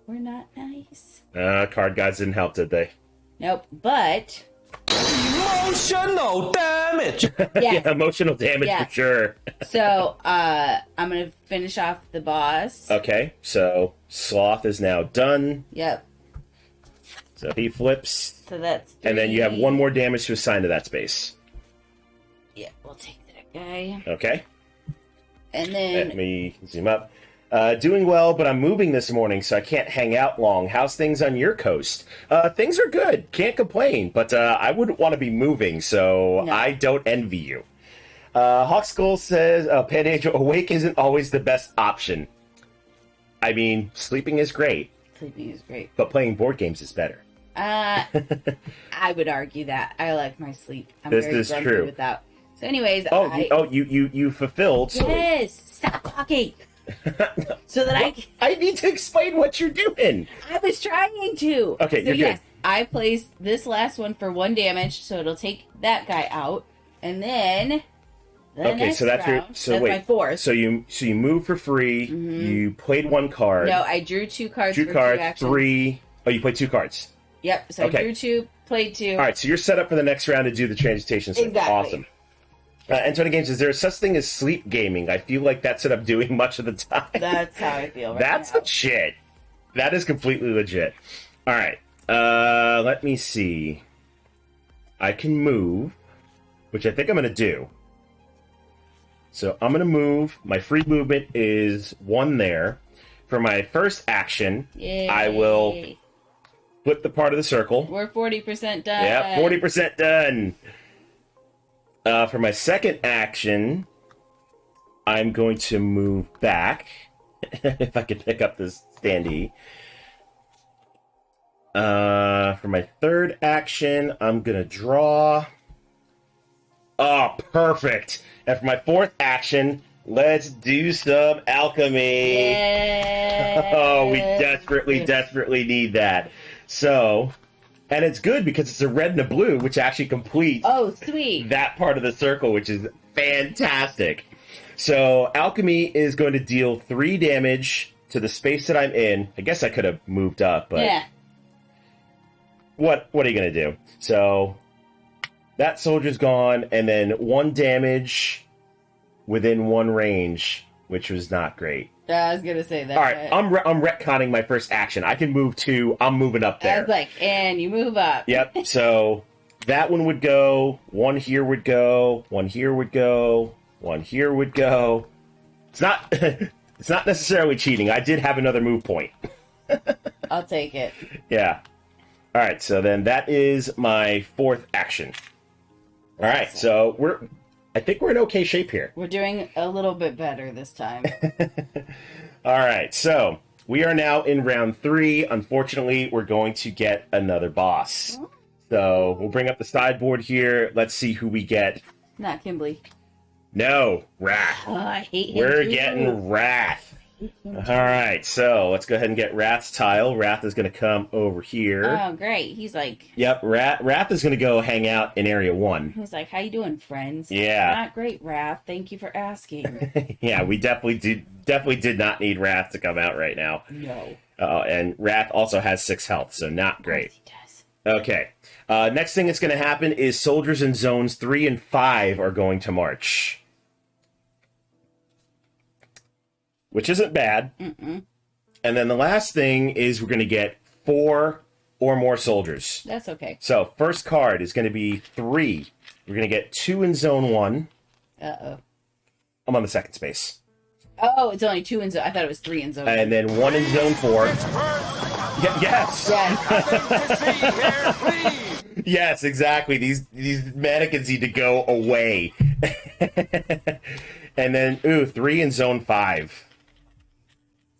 were not nice. Card gods didn't help, did they? Nope. But Emotional damage. yes. Yeah, emotional damage Yeah. for sure. So I'm gonna finish off the boss. Okay, so Sloth is now done. Yep. So he flips. So that's 3. And then you have 1 more damage to assign to that space. Yeah, we'll take that guy. Okay. And then Let me zoom up. Doing well, but I'm moving this morning, so I can't hang out long. How's things on your coast? Things are good. Can't complain, but I wouldn't want to be moving, so No. I don't envy you. Hawkskull says, Panangel, awake isn't always the best option. I mean, sleeping is great. Sleeping is great. But playing board games is better. I would argue that. I like my sleep. I'm This very is grumpy true. with that. So anyways, you fulfilled. Yes! Stop talking! So that I need to explain what you're doing. I was trying to. Okay, so you're yes, good. I placed this last one for 1 damage, so it'll take that guy out, and then Okay, so that's round, that's my fourth. So you move for free. You played 1 card. No, I drew 2 cards. Drew for cards. 2 actions. 3. Oh, you played 2 cards. Yep. So Okay. I drew 2, played 2. All right, so you're set up for the next round to do the transmutation. So Exactly. Awesome. Antonio Games, is there such thing as sleep gaming? I feel like that's what I'm doing much of the time. That's how I feel. Right That's now. legit. That is completely legit. All right. Let me see. I can move, which I think I'm going to do. So I'm going to move. My free movement is 1 there. For my first action, Yay. I will flip the part of the circle. We're 40% done. Yeah, 40% done. For my second action, I'm going to move back. If I could pick up this standee. For my third action, I'm going to draw. Oh, perfect. And for my fourth action, let's do some alchemy. Yay. Oh, we desperately need that. So, and it's good because it's a red and a blue, which actually completes Oh, sweet. that part of the circle, which is fantastic. So, alchemy is going to deal 3 damage to the space that I'm in. I guess I could have moved up, but Yeah. what are you going to do? So, that soldier's gone, and then 1 damage within 1 range, which was not great. I was gonna say that. All right, I'm retconning my first action. I can move 2. I'm moving up I there. was like, and you move up. Yep. So that one would go. 1 here would go. 1 here would go. 1 here would go. It's not. It's not necessarily cheating. I did have another move point. I'll take it. Yeah. All right. So then that is my 4th action. All right. So I think we're in okay shape here. We're doing a little bit better this time. All right, so we are now in round 3. Unfortunately, we're going to get another boss. So we'll bring up the sideboard here. Let's see who we get. Not Kimberly. No, Wrath. Oh, I hate him. We're too. getting Wrath. All right, so let's go ahead and get Wrath's tile. Wrath is going to come over here. Oh, great. He's like, Yep, Wrath is going to go hang out in area 1. how you doing, friends? Yeah. Not great, Raph. Thank you for asking. Yeah, we definitely did not need Wrath to come out right now. No. And Wrath also has 6 health, so not great. He does. Okay. Next thing that's going to happen is soldiers in zones 3 and 5 are going to march. Which isn't bad. Mm-mm. And then the last thing is we're going to get 4 or more soldiers. That's okay. So first card is going to be 3. We're going to get 2 in zone 1. Uh-oh. I'm on the second space. Oh, it's only 2 in zone. I thought it was 3 in zone. And then 1 in zone 4. Yes. Yes. Yes, exactly. These mannequins need to go away. And then, 3 in zone 5.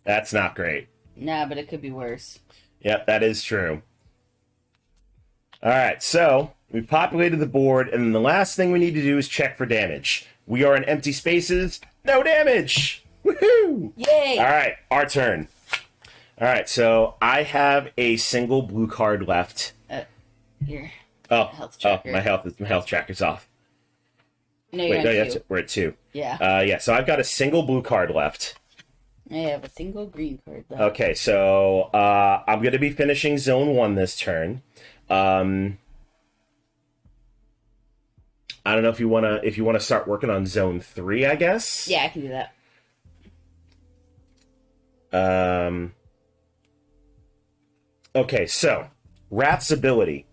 That's not great. Nah, but it could be worse. Yep, that is true. All right, so we've populated the board, and then the last thing we need to do is check for damage. We are in empty spaces. No damage! Woohoo! Yay! All right, our turn. All right, so I have a single blue card left. Here. Oh, tracker. my health tracker's off. No, you're Wait, on no, 2. we're at 2. Yeah. Yeah, so I've got a single blue card left. I have a single green card left. Okay, so I'm going to be finishing zone 1 this turn. I don't know if you want to start working on zone 3, I guess. Yeah, I can do that. Okay, so Wrath's ability.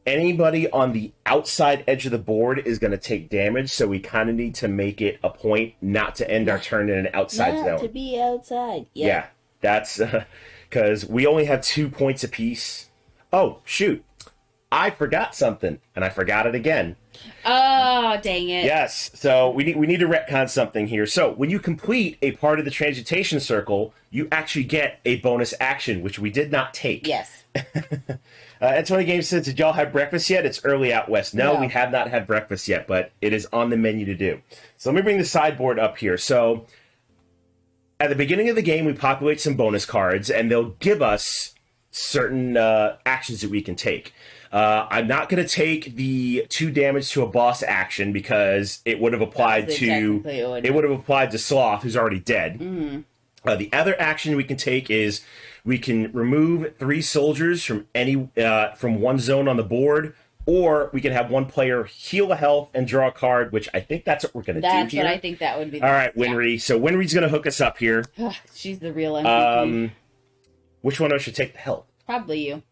anybody on the outside edge of the board is going to take damage, so we kind of need to make it a point not to end our turn in an outside zone. Not to be outside. Yep. Yeah, that's because we only have 2 points apiece. Oh, shoot. I forgot something, and I forgot it again. Oh, dang it. Yes, so we need to retcon something here. So when you complete a part of the transmutation circle, you actually get a bonus action, which we did not take. Yes. N20 Games says, did y'all have breakfast yet? It's early out west. No, we have not had breakfast yet, but it is on the menu to do. So let me bring the sideboard up here. So at the beginning of the game, we populate some bonus cards, and they'll give us certain actions that we can take. I'm not going to take the 2 damage to a boss action because it would have applied to Sloth, who's already dead. Mm-hmm. The other action we can take is we can remove 3 soldiers from from one zone on the board, or we can have one player heal a health and draw a card, which I think that's what we're going to do here. That's what I think that would be. All right, Winry. Yeah. So Winry's going to hook us up here. She's the real MVP. Which one of us should take the health? Probably you.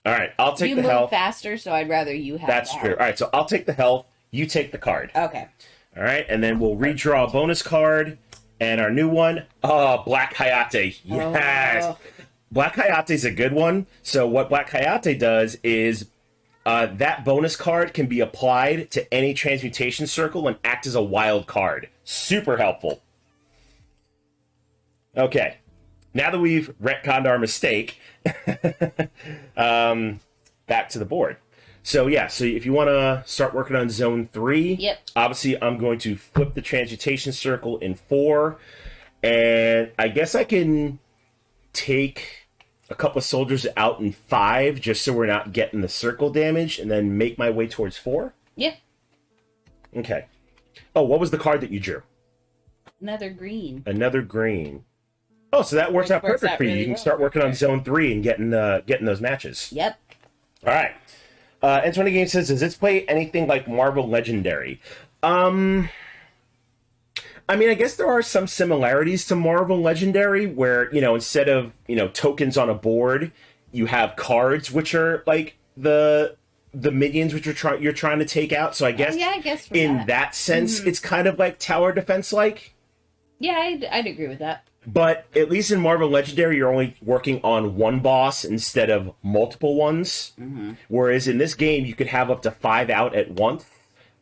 All right, I'll take the health. You move faster, so I'd rather you have That's true. All right, so I'll take the health. You take the card. Okay. All right, and then we'll redraw a bonus card. And our new one, Black Hayate. Yes! Oh. Black Hayate's a good one. So what Black Hayate does is that bonus card can be applied to any transmutation circle and act as a wild card. Super helpful. Okay. Now that we've retconned our mistake, back to the board. So yeah, so if you want to start working on zone 3, yep. Obviously I'm going to flip the transmutation circle in 4, and I guess I can take a couple of soldiers out in 5 just so we're not getting the circle damage, and then make my way towards 4? Yeah. Okay. Oh, what was the card that you drew? Another green. Another green. Oh, so that works out perfect for you. You can start working on zone 3 and getting those matches. Yep. All right. N20 Games says, does this play anything like Marvel Legendary? I mean, I guess there are some similarities to Marvel Legendary where, instead of, tokens on a board, you have cards which are like the minions which you're trying to take out. So I guess, in that sense, it's kind of like tower defense like. Yeah, I'd agree with that. But at least in Marvel Legendary, you're only working on one boss instead of multiple ones. Mm-hmm. Whereas in this game, you could have up to 5 out at once.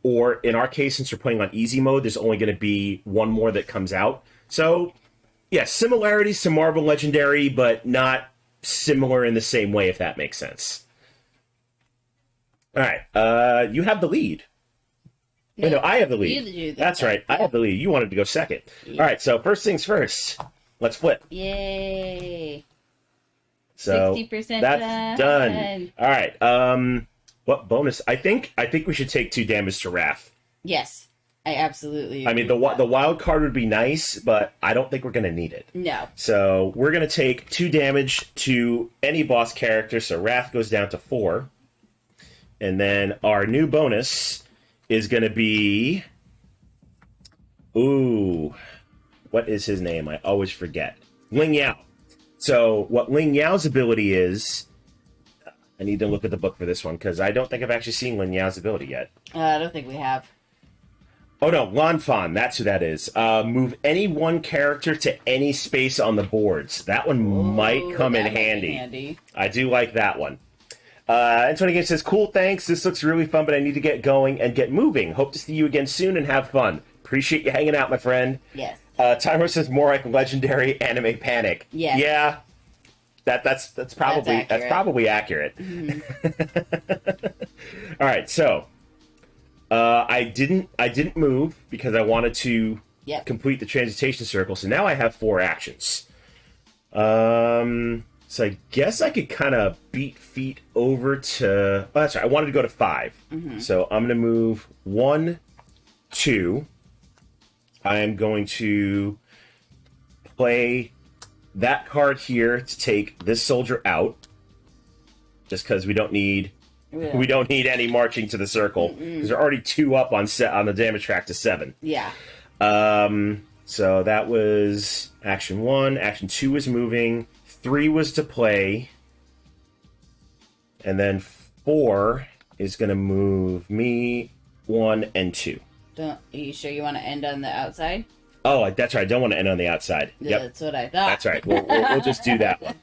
Or in our case, since we're playing on easy mode, there's only going to be 1 more that comes out. So, yeah, similarities to Marvel Legendary, but not similar in the same way, if that makes sense. All right, you have the lead. No, no, I have the lead. That's right. I have the lead. You wanted to go second. Yeah. All right, so first things first. Let's flip. Yay. So 60% that's done. All right. What bonus? I think we should take 2 damage to Wrath. Yes. I absolutely I mean, the wild card would be nice, but I don't think we're going to need it. No. So we're going to take 2 damage to any boss character, so Wrath goes down to 4. And then our new bonus is going to be... Ooh. What is his name? I always forget. Ling Yao. So what Ling Yao's ability is... I need to look at the book for this one, because I don't think I've actually seen Ling Yao's ability yet. I don't think we have. Oh no, Lanfan, that's who that is. Move any one character to any space on the boards. That one might come in handy. I do like that one. N20 Games says, cool, thanks. This looks really fun, but I need to get going and get moving. Hope to see you again soon and have fun. Appreciate you hanging out, my friend. Yes. Timer says more like legendary anime panic. Yes. Yeah. That's probably accurate. Mm-hmm. All right, so I didn't move because I wanted to complete the transmutation circle. So now I have 4 actions. So I guess I could kind of beat feet over to... Oh, that's right. I wanted to go to 5. Mm-hmm. So I'm going to move 1, 2. I am going to play that card here to take this soldier out. Just because we don't need... Yeah. We don't need any marching to the circle. Because there are already 2 up on the damage track to 7. Yeah. So that was action 1. Action 2 was moving. 3 was to play. And then 4 is going to move me 1 and 2. Are you sure you want to end on the outside? Oh, that's right. I don't want to end on the outside. Yeah, that's what I thought. That's right. We'll just do that one.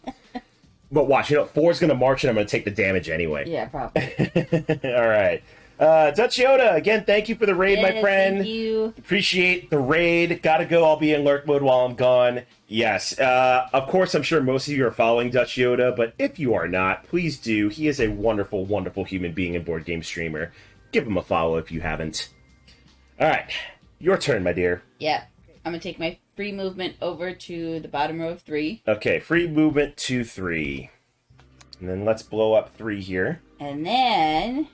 But watch, 4 is going to march and I'm going to take the damage anyway. Yeah, probably. All right. Dutch Yoda, again, thank you for the raid, my friend. Thank you. Appreciate the raid. Gotta go. I'll be in lurk mode while I'm gone. Yes. Of course, I'm sure most of you are following Dutch Yoda, but if you are not, please do. He is a wonderful, wonderful human being and board game streamer. Give him a follow if you haven't. All right. Your turn, my dear. Yeah. I'm going to take my free movement over to the bottom row of 3. Okay, free movement to 3. And then let's blow up 3 here. And then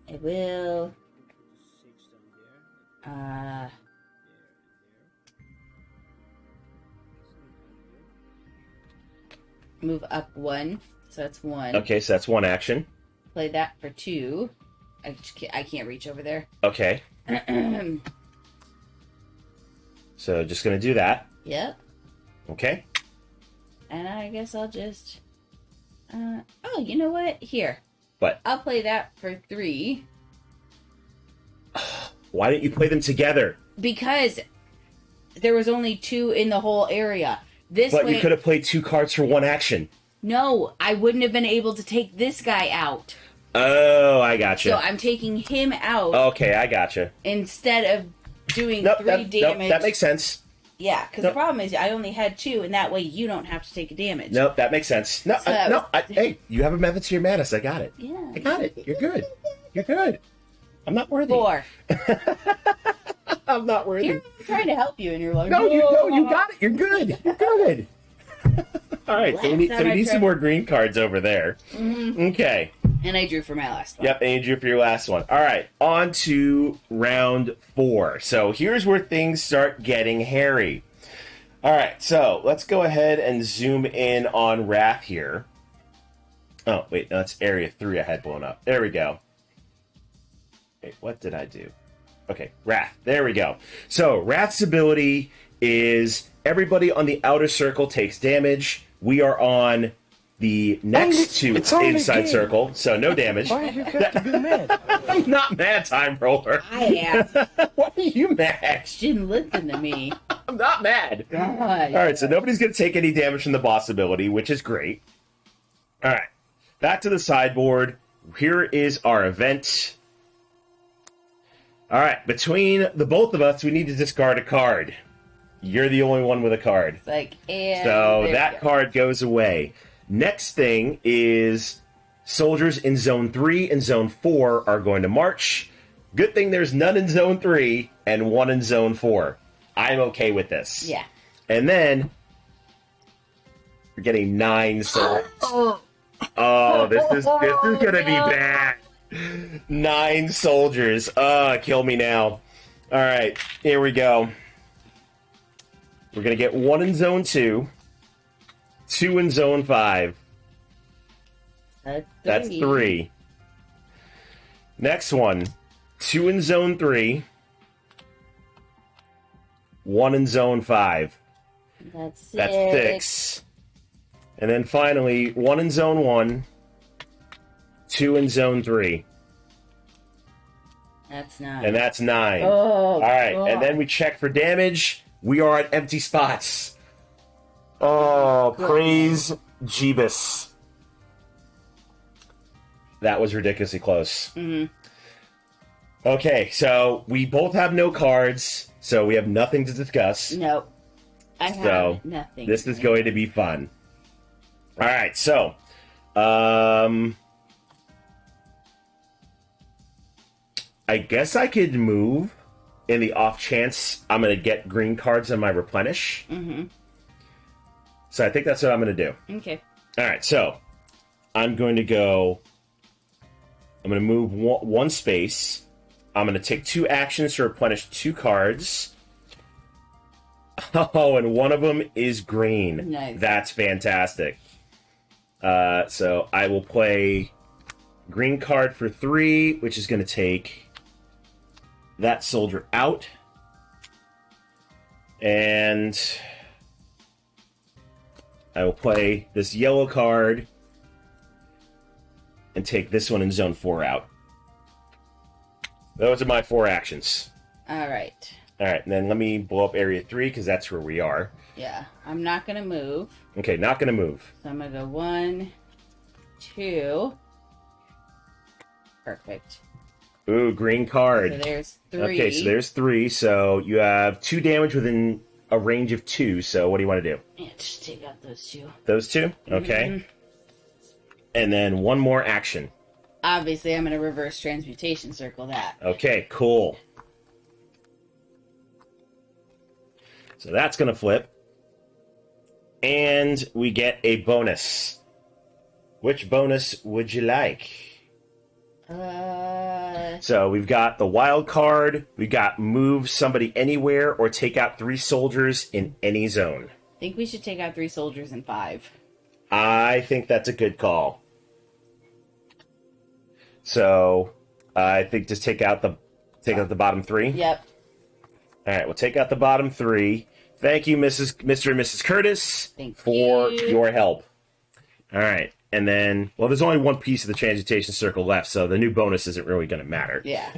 I will move up 1. So that's 1. Okay, so that's 1 action. Play that for 2. I can't reach over there. Okay. So just going to do that. Yep. Okay. And I guess I'll just... oh, you know what? Here. What? I'll play that for 3. Why didn't you play them together? Because there was only 2 in the whole area. But you could have played 2 cards for 1 action. No, I wouldn't have been able to take this guy out. Oh, I gotcha. So I'm taking him out. Okay, I gotcha. Instead of doing 3 damage. Nope, that makes sense. Yeah, because the problem is I only had 2, and that way you don't have to take a damage. Nope, that makes sense. No, hey, you have a method to your madness. I got it. Yeah. I got it. You're good. You're good. I'm not worthy. 4. I'm not worthy. Here, I'm trying to help you, and you're like, No, you got it. You're good. You're good. All right, so we need some more green cards over there. Mm-hmm. Okay. And I drew for my last one. Yep, and you drew for your last one. All right, on to round 4. So here's where things start getting hairy. All right, so let's go ahead and zoom in on Wrath here. Oh, wait, no, that's Area 3 I had blown up. There we go. Wait, what did I do? Okay, Wrath. There we go. So Wrath's ability is everybody on the outer circle takes damage. We are on the next to inside circle, so no damage. Why you got to be mad? I'm not mad, Time Roller. I am. Why are you mad? She didn't listen to me. I'm not mad. God. All right, so nobody's going to take any damage from the boss ability, which is great. All right, back to the sideboard. Here is our event. All right, between the both of us, we need to discard a card. You're the only one with a card. It's like, and So that card goes away. Next thing is soldiers in Zone 3 and Zone 4 are going to march. Good thing there's none in Zone 3 and 1 in Zone 4. I'm okay with this. Yeah. And then we're getting 9 soldiers. Oh, this is going to be bad. 9 soldiers. Kill me now. All right, here we go. We're going to get 1 in Zone 2. 2 in Zone 5. That's 3. Next one. 2 in Zone 3. 1 in Zone 5. That's 6. That's 6. And then finally, 1 in Zone 1. 2 in Zone 3. That's 9. And that's 9. Oh, all right, God. And then we check for damage. We are at empty spots. Oh, praise Jeebus. That was ridiculously close. Mm-hmm. Okay, so we both have no cards, so we have nothing to discuss. Nope. I have nothing. This is going to be fun. All right, so I guess I could move in the off chance I'm going to get green cards on my replenish. Mm-hmm. So I think that's what I'm going to do. Okay. All right, so I'm going to go... I'm going to move one space. I'm going to take 2 actions to replenish 2 cards. Oh, and one of them is green. Nice. That's fantastic. So I will play green card for 3, which is going to take that soldier out. And I will play this yellow card and take this one in Zone 4 out. Those are my 4 actions. All right. All right, and then let me blow up Area 3, because that's where we are. Yeah, I'm not going to move. Okay, not going to move. So I'm going to go 1, 2. Perfect. Ooh, green card. So there's 3. Okay, so there's 3. So you have 2 damage within a range of 2. So what do you want to do? Yeah, just take out those 2. Those 2? Okay. Mm-hmm. And then 1 more action. Obviously, I'm going to reverse transmutation circle that. Okay, cool. So that's going to flip. And we get a bonus. Which bonus would you like? So we've got the wild card. We got move somebody anywhere or take out 3 soldiers in any zone. I think we should take out 3 soldiers in 5. I think that's a good call. So I think just take out the bottom 3. Yep. All right, we'll take out the bottom 3. Thank you, Mr. and Mrs. Curtis, for your help. All right, and then, well, there's only 1 piece of the transmutation circle left, so the new bonus isn't really going to matter. Yeah.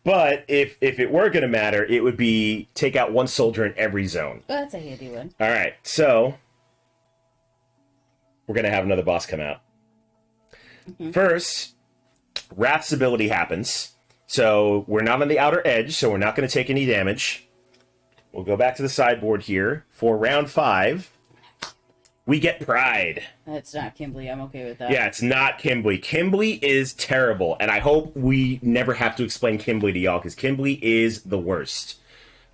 But if it were going to matter, it would be take out 1 soldier in every zone. Well, that's a handy one. All right, so we're going to have another boss come out. Mm-hmm. First, Wrath's ability happens. So we're not on the outer edge, so we're not going to take any damage. We'll go back to the sideboard here. For round 5, we get Pride. That's not Kimberly. I'm okay with that. Yeah, it's not Kimberly. Kimberly is terrible, and I hope we never have to explain Kimberly to y'all, because Kimberly is the worst.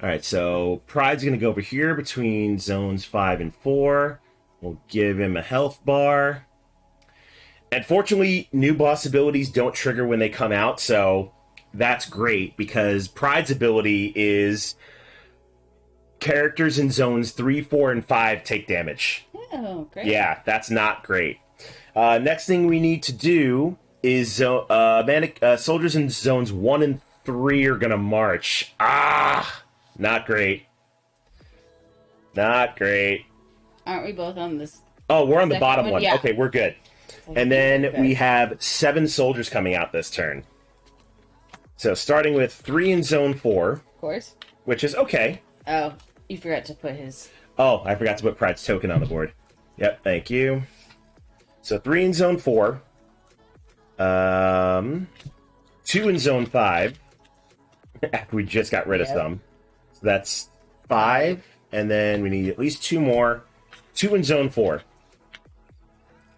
All right, so Pride's going to go over here between zones 5 and 4. We'll give him a health bar. Unfortunately, new boss abilities don't trigger when they come out, so that's great, because Pride's ability is characters in zones 3, 4, and 5 take damage. Oh, great. Yeah, that's not great. Next thing we need to do is soldiers in zones 1 and 3 are going to march. Not great. Not great. Aren't we both on this? Oh, we're on the bottom one. Yeah. Okay, we're good. And then we have 7 soldiers coming out this turn. So starting with 3 in zone 4. Of course. Which is okay. Oh, you forgot to put his... Oh, I forgot to put Pride's token on the board. Yep, thank you. So 3 in zone 4. 2 in zone 5. After we just got rid of some. So that's 5. And then we need at least 2 more. 2 in zone 4.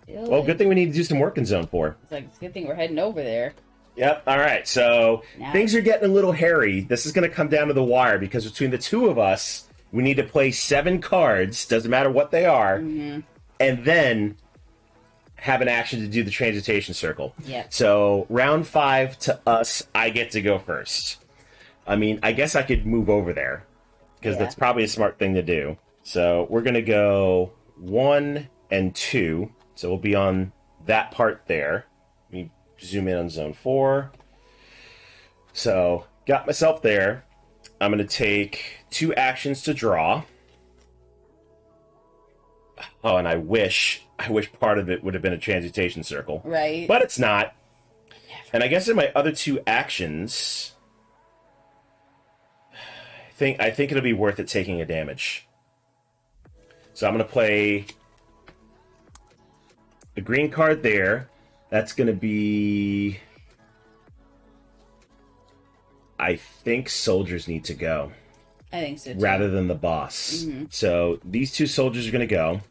Well, good thing we need to do some work in zone 4. It's like, it's a good thing we're heading over there. Yep, all right. So things are getting a little hairy. This is going to come down to the wire, because between the 2 of us, we need to play 7 cards, doesn't matter what they are, and then have an action to do the transmutation circle. Yep. So round 5 to us, I get to go first. I mean, I guess I could move over there, because that's probably a smart thing to do. So we're going to go 1 and 2. So we'll be on that part there. Let me zoom in on zone 4. So, got myself there. I'm going to take 2 actions to draw. Oh, and I wish part of it would have been a transmutation circle. Right. But it's not. And I guess in my other 2 actions, I think it'll be worth it taking a damage. So I'm going to play the green card there. That's going to be... I think soldiers need to go. I think so, too. Rather than the boss. So these 2 soldiers are going to go.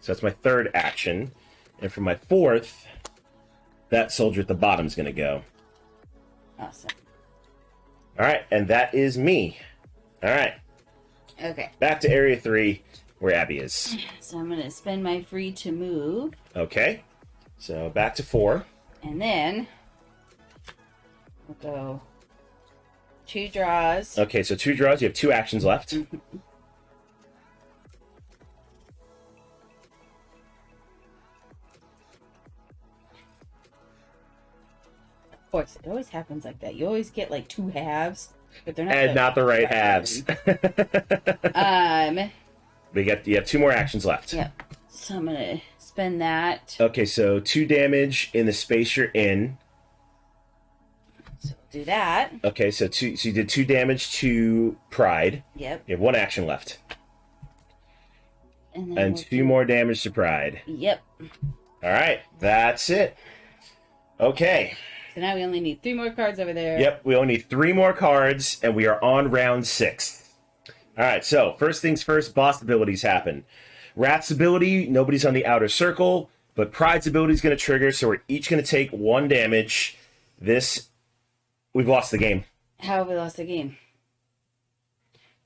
So that's my 3rd action. And for my 4th, that soldier at the bottom is going to go. Awesome. All right, and that is me. All right. Okay. Back to Area 3, where Abby is. So I'm going to spend my free to move. Okay. So back to 4. And then we'll go 2 draws. Okay, so 2 draws. You have 2 actions left. Of course, it always happens like that. You always get like 2 halves, but they're not. And not the right halves. But you have 2 more actions left. Yep. So I'm gonna spend that. Okay, so 2 damage in the space you're in. So do that. Okay, so you did 2 damage to Pride. Yep. You have 1 action left. And we'll 2 more damage to Pride. Yep. Alright, that's it. Okay. So now we only need 3 more cards over there. Yep, we only need 3 more cards, and we are on round 6. Alright, so first things first, boss abilities happen. Rat's ability, nobody's on the outer circle, but Pride's ability is going to trigger, so we're each going to take 1 damage. We've lost the game. How have we lost the game?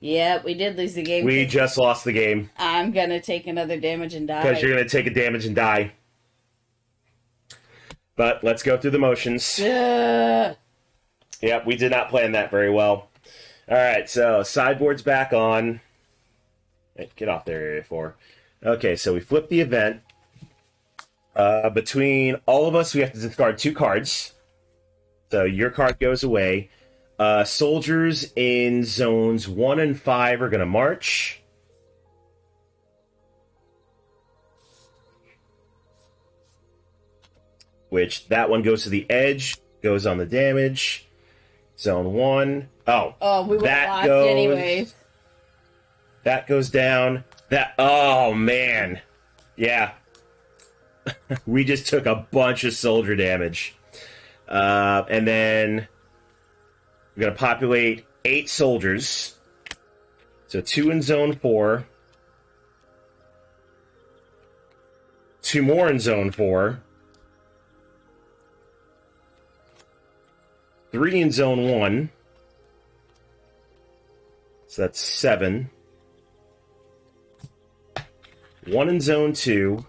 Yep, we did lose the game. We just lost the game. I'm going to take another damage and die. Because you're going to take a damage and die. But let's go through the motions. Yep, we did not plan that very well. Alright, so sideboard's back on. Hey, get off there, Area 4. Okay, so we flip the event. Between all of us, we have to discard 2 cards. So your card goes away. Soldiers in zones 1 and 5 are going to march. Which, that one goes to the edge, goes on the damage. Zone 1. Oh, we were lost anyways. That goes down. Oh, man. Yeah. We just took a bunch of soldier damage. And then we're going to populate 8 soldiers. So 2 in zone 4. 2 more in zone 4. 3 in zone 1. So that's 7. 1 in zone 2.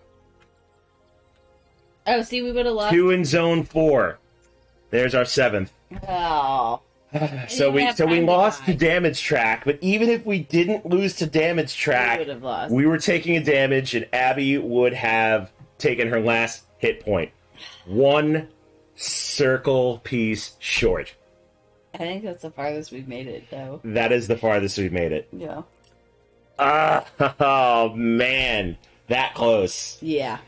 Oh, see, we would have lost. 2 in zone 4. There's our 7th. Oh. So we lost to damage track, but even if we didn't lose to damage track, we would have lost. We were taking a damage, and Abby would have taken her last hit point. 1 circle piece short. I think that's the farthest we've made it, though. That is the farthest we've made it. Yeah. Oh, man. That close. Yeah.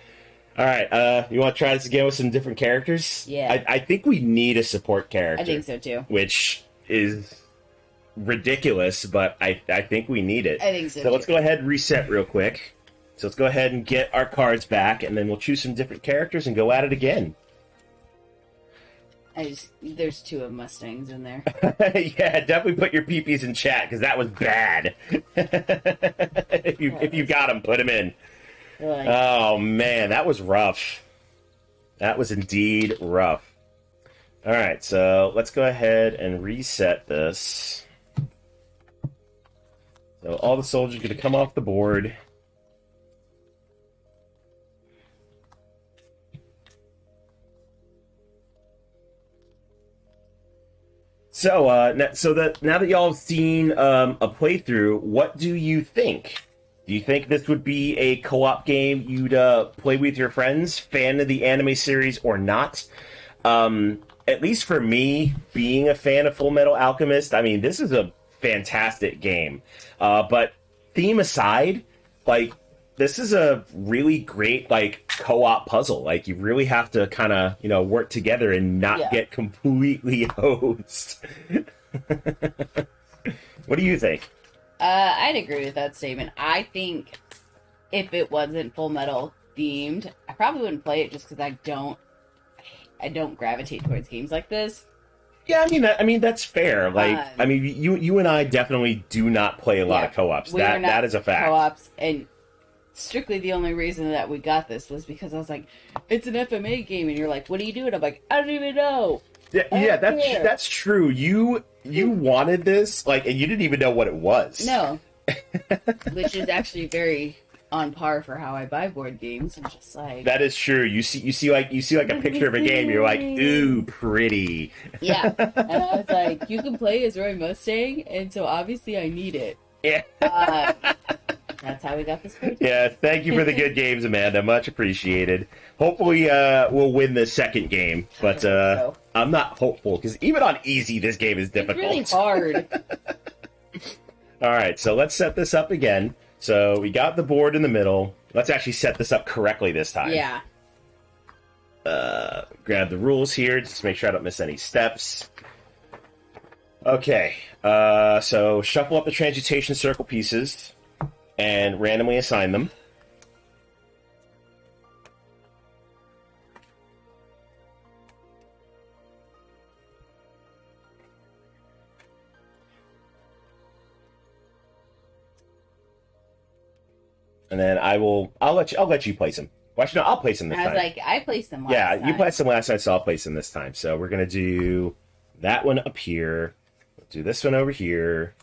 All right, you want to try this again with some different characters? Yeah. I think we need a support character. I think so, too. Which is ridiculous, but I think we need it. I think so, So let's go ahead and reset real quick. So let's go ahead and get our cards back, and then we'll choose some different characters and go at it again. There's 2 of Mustangs in there. Yeah, definitely put your peepees in chat, because that was bad. if you got them, put them in. Like, oh, man, that was rough. That was indeed rough. All right, so let's go ahead and reset this. So all the soldiers are going to come off the board. So, now that y'all have seen a playthrough, what do you think? Do you think this would be a co-op game you'd play with your friends, fan of the anime series or not? At least for me, being a fan of Fullmetal Alchemist, I mean, this is a fantastic game. But theme aside, like, this is a really great, like, co-op puzzle. Like, you really have to kind of, work together and not get completely hosed. What do you think? I'd agree with that statement. I think if it wasn't Full Metal themed, I probably wouldn't play it just because I don't gravitate towards games like this. Yeah, I mean that's fair. Like, you and I definitely do not play a lot of co-ops. That is a fact. Co-ops, and strictly the only reason that we got this was because I was like, it's an FMA game, and you're like, what do you do? And I'm like, I don't even know. Yeah, that's true. You wanted this, like, and you didn't even know what it was. No. Which is actually very on par for how I buy board games. I'm just like, that is true. You see like a picture of a game, you're like, ooh, pretty. Yeah. And I was like, you can play as Roy Mustang, and so obviously I need it. Yeah. That's how we got this picture. Yeah, thank you for the good games, Amanda. Much appreciated. Hopefully, we'll win the second game, but I'm not hopeful, because even on easy, this game is difficult. It's really hard. All right, so let's set this up again. So we got the board in the middle. Let's actually set this up correctly this time. Yeah. Grab the rules here just to make sure I don't miss any steps. Okay, so shuffle up the transmutation circle pieces and randomly assign them. And then I'll let you place them. Well, actually, no, I'll place them this time. I was like, I placed them last time. Yeah, you placed them last time, so I'll place them this time. So we're going to do that one up here. We'll do this one over here.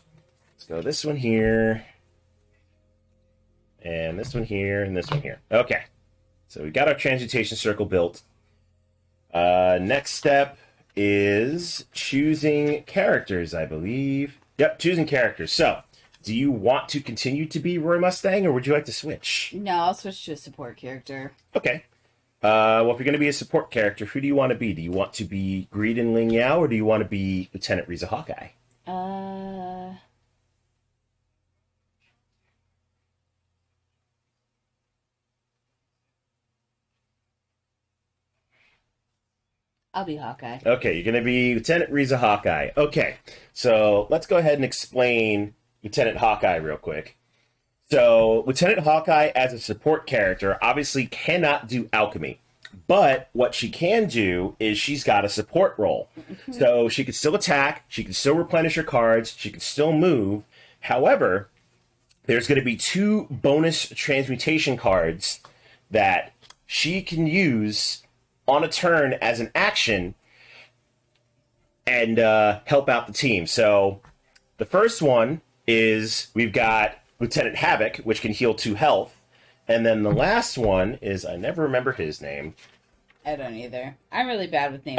Let's go this one here. And this one here, and this one here. Okay. So we got our transmutation circle built. Next step is choosing characters, I believe. Yep, choosing characters. So, do you want to continue to be Roy Mustang, or would you like to switch? No, I'll switch to a support character. Okay. Well, if you're going to be a support character, who do you want to be? Do you want to be Greed and Ling Yao, or do you want to be Lieutenant Riza Hawkeye? I'll be Hawkeye. Okay, you're going to be Lieutenant Riza Hawkeye. Okay, so let's go ahead and explain Lieutenant Hawkeye real quick. So, Lieutenant Hawkeye, as a support character, obviously cannot do alchemy. But what she can do is she's got a support role. So she can still attack, she can still replenish her cards, she can still move. However, there's going to be 2 bonus transmutation cards that she can use on a turn as an action and help out the team. So the first one is we've got Lieutenant Havoc, which can heal 2 health. And then the last one is, I never remember his name. I don't either. I'm really bad with names.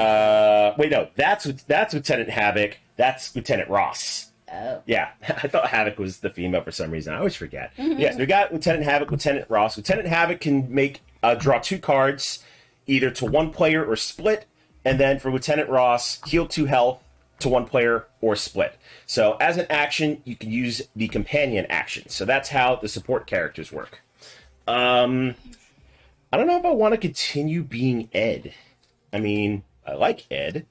Wait, no, that's Lieutenant Havoc. That's Lieutenant Ross. Oh. Yeah, I thought Havoc was the female for some reason. I always forget. Yes, we got Lieutenant Havoc, Lieutenant Ross. Lieutenant Havoc can make draw 2 cards, either to 1 player or split. And then for Lieutenant Ross, heal 2 health to 1 player or split. So as an action, you can use the companion action. So that's how the support characters work. I don't know if I want to continue being Ed. I mean, I like Ed.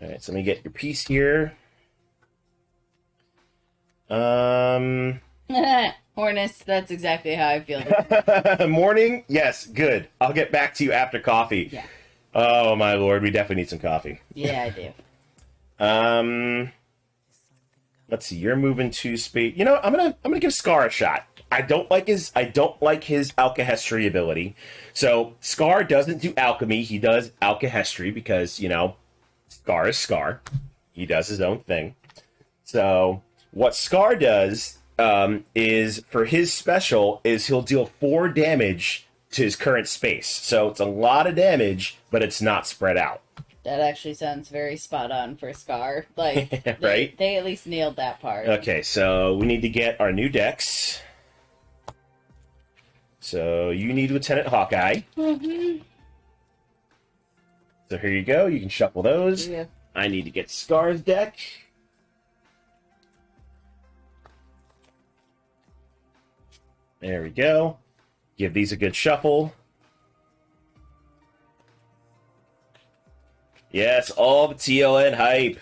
All right, so let me get your piece here. Hornus, that's exactly how I feel. Morning? Yes, good. I'll get back to you after coffee. Yeah. Oh, my lord, we definitely need some coffee. Yeah, I do. Let's see, you're moving to speed. You know, I'm gonna give Scar a shot. I don't like his alkahestry ability. So Scar doesn't do alchemy. He does alkahestry because, you know, Scar is Scar. He does his own thing. So what Scar does is, for his special, is he'll deal 4 damage to his current space. So it's a lot of damage, but it's not spread out. That actually sounds very spot on for Scar. Like, right? They at least nailed that part. Okay, so we need to get our new decks. So you need Lieutenant Hawkeye. Mm-hmm. So here you go. You can shuffle those. Yeah. I need to get Scar's deck. There we go. Give these a good shuffle. Yes, all the TLN hype.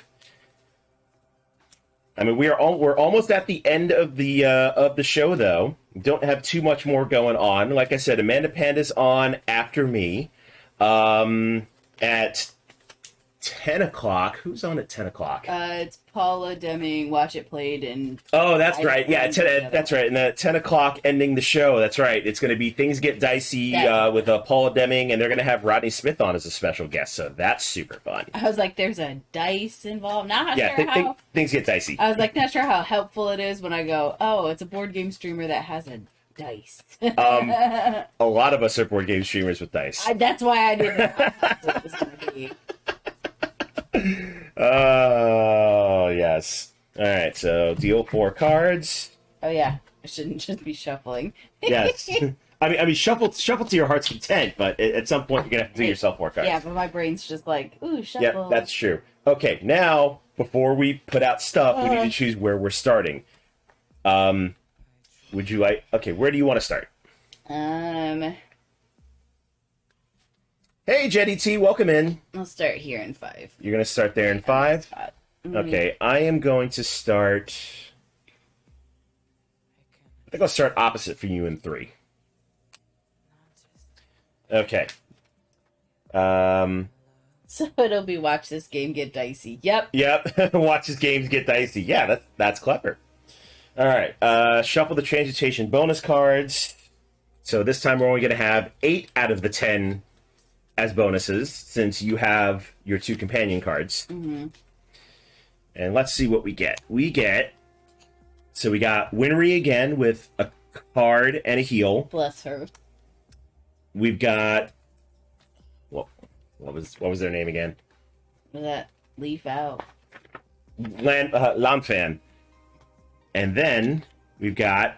I mean, we're almost at the end of the show, though. Don't have too much more going on. Like I said, Amanda Panda's on after me. At 10 o'clock. Who's on at 10 o'clock? It's Paula Deming, Watch It Played, and... Oh, that's right. Yeah, that's right. And at 10 o'clock, ending the show. That's right. It's going to be Things Get Dicey with Paula Deming, and they're going to have Rodney Smith on as a special guest, so that's super fun. I was like, there's a dice involved. Not sure how... Things Get Dicey. I was like, not sure how helpful it is when I go, oh, it's a board game streamer that has a dice. A lot of us are board game streamers with dice. That's why I didn't know what it was going to be. Oh, yes. All right, so deal 4 cards. Oh, yeah. I shouldn't just be shuffling. Yes. I mean, shuffle to your heart's content, but at some point you're going to have to do yourself 4 cards. Yeah, but my brain's just like, ooh, shuffle. Yeah, that's true. Okay, now, before we put out stuff, we need to choose where we're starting. Would you like... Okay, where do you want to start? Hey, Jetty T, welcome in. I'll start here in 5. You're going to start there in 5? Okay, I am going to start... I think I'll start opposite for you in 3. Okay. So it'll be watch this game get dicey. Yep. Watch his games get dicey. Yeah, that's clever. All right. Shuffle the transmutation bonus cards. So this time we're only going to have 8 out of the 10 as bonuses, since you have your 2 companion cards. Mm-hmm. And let's see what we get. So we got Winry again with a card and a heal. Bless her. We've got... What was their name again? Was that Leaf Out? Lanfan. And then we've got...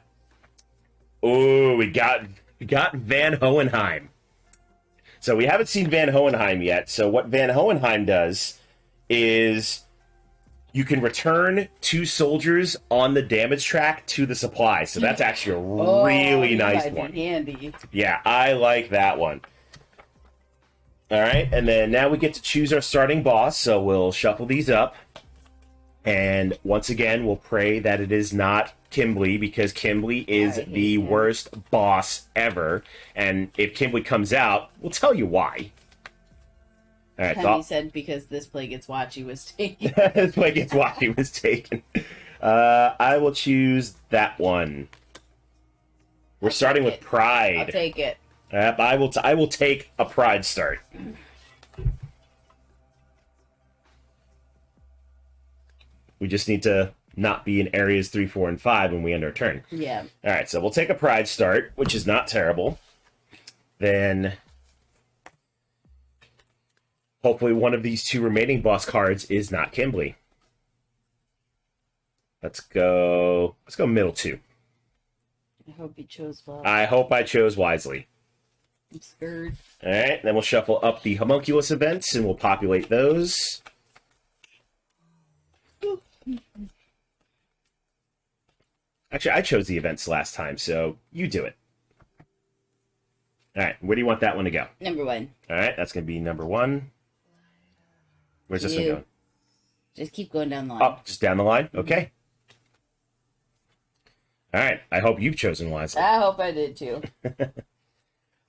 Oh, we got Van Hohenheim. So we haven't seen Van Hohenheim yet. So what Van Hohenheim does is you can return 2 soldiers on the damage track to the supply. So that's actually a really nice one. Handy. Yeah, I like that one. All right, and then now we get to choose our starting boss. So we'll shuffle these up. And once again, we'll pray that it is not Kimberly, because Kimberly is the worst boss ever. And if Kimberly comes out, we'll tell you why. All right, Penny said because this play gets watchy was taken. This play gets watchy was taken. I will choose that one. We're starting with Pride. I'll take it. I will take a Pride start. We just need to not be in areas 3, 4, and 5 when we end our turn. Yeah. All right, so we'll take a Pride start, which is not terrible. Then, hopefully one of these 2 remaining boss cards is not Kimberly. Let's go middle 2. I hope you chose well. I hope I chose wisely. I'm scared. All right, then we'll shuffle up the homunculus events, and we'll populate those. Actually, I chose the events last time, so you do it. All right, where do you want that one to go? Number 1. All right, that's going to be number 1. Where's this one going? Just keep going down the line. Oh, just down the line? Okay. All right, I hope you've chosen wisely. I hope I did too.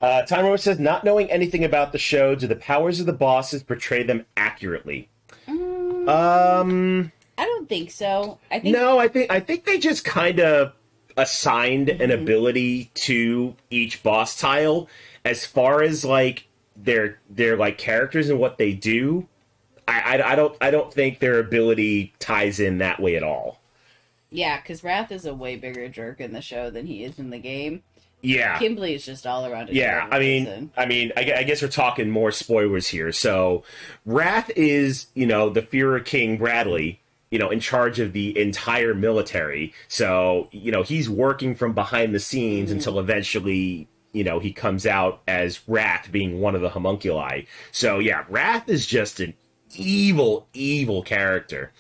Time Road says, not knowing anything about the show, do the powers of the bosses portray them accurately? I don't think so. I think they just kind of assigned an ability to each boss tile. As far as like their like characters and what they do, I don't think their ability ties in that way at all. Yeah, because Wrath is a way bigger jerk in the show than he is in the game. Yeah, Kimberly is just all around. I guess we're talking more spoilers here. So, Wrath is the Führer King Bradley, in charge of the entire military. So, he's working from behind the scenes until eventually, he comes out as Wrath, being one of the homunculi. So, yeah, Wrath is just an evil, evil character.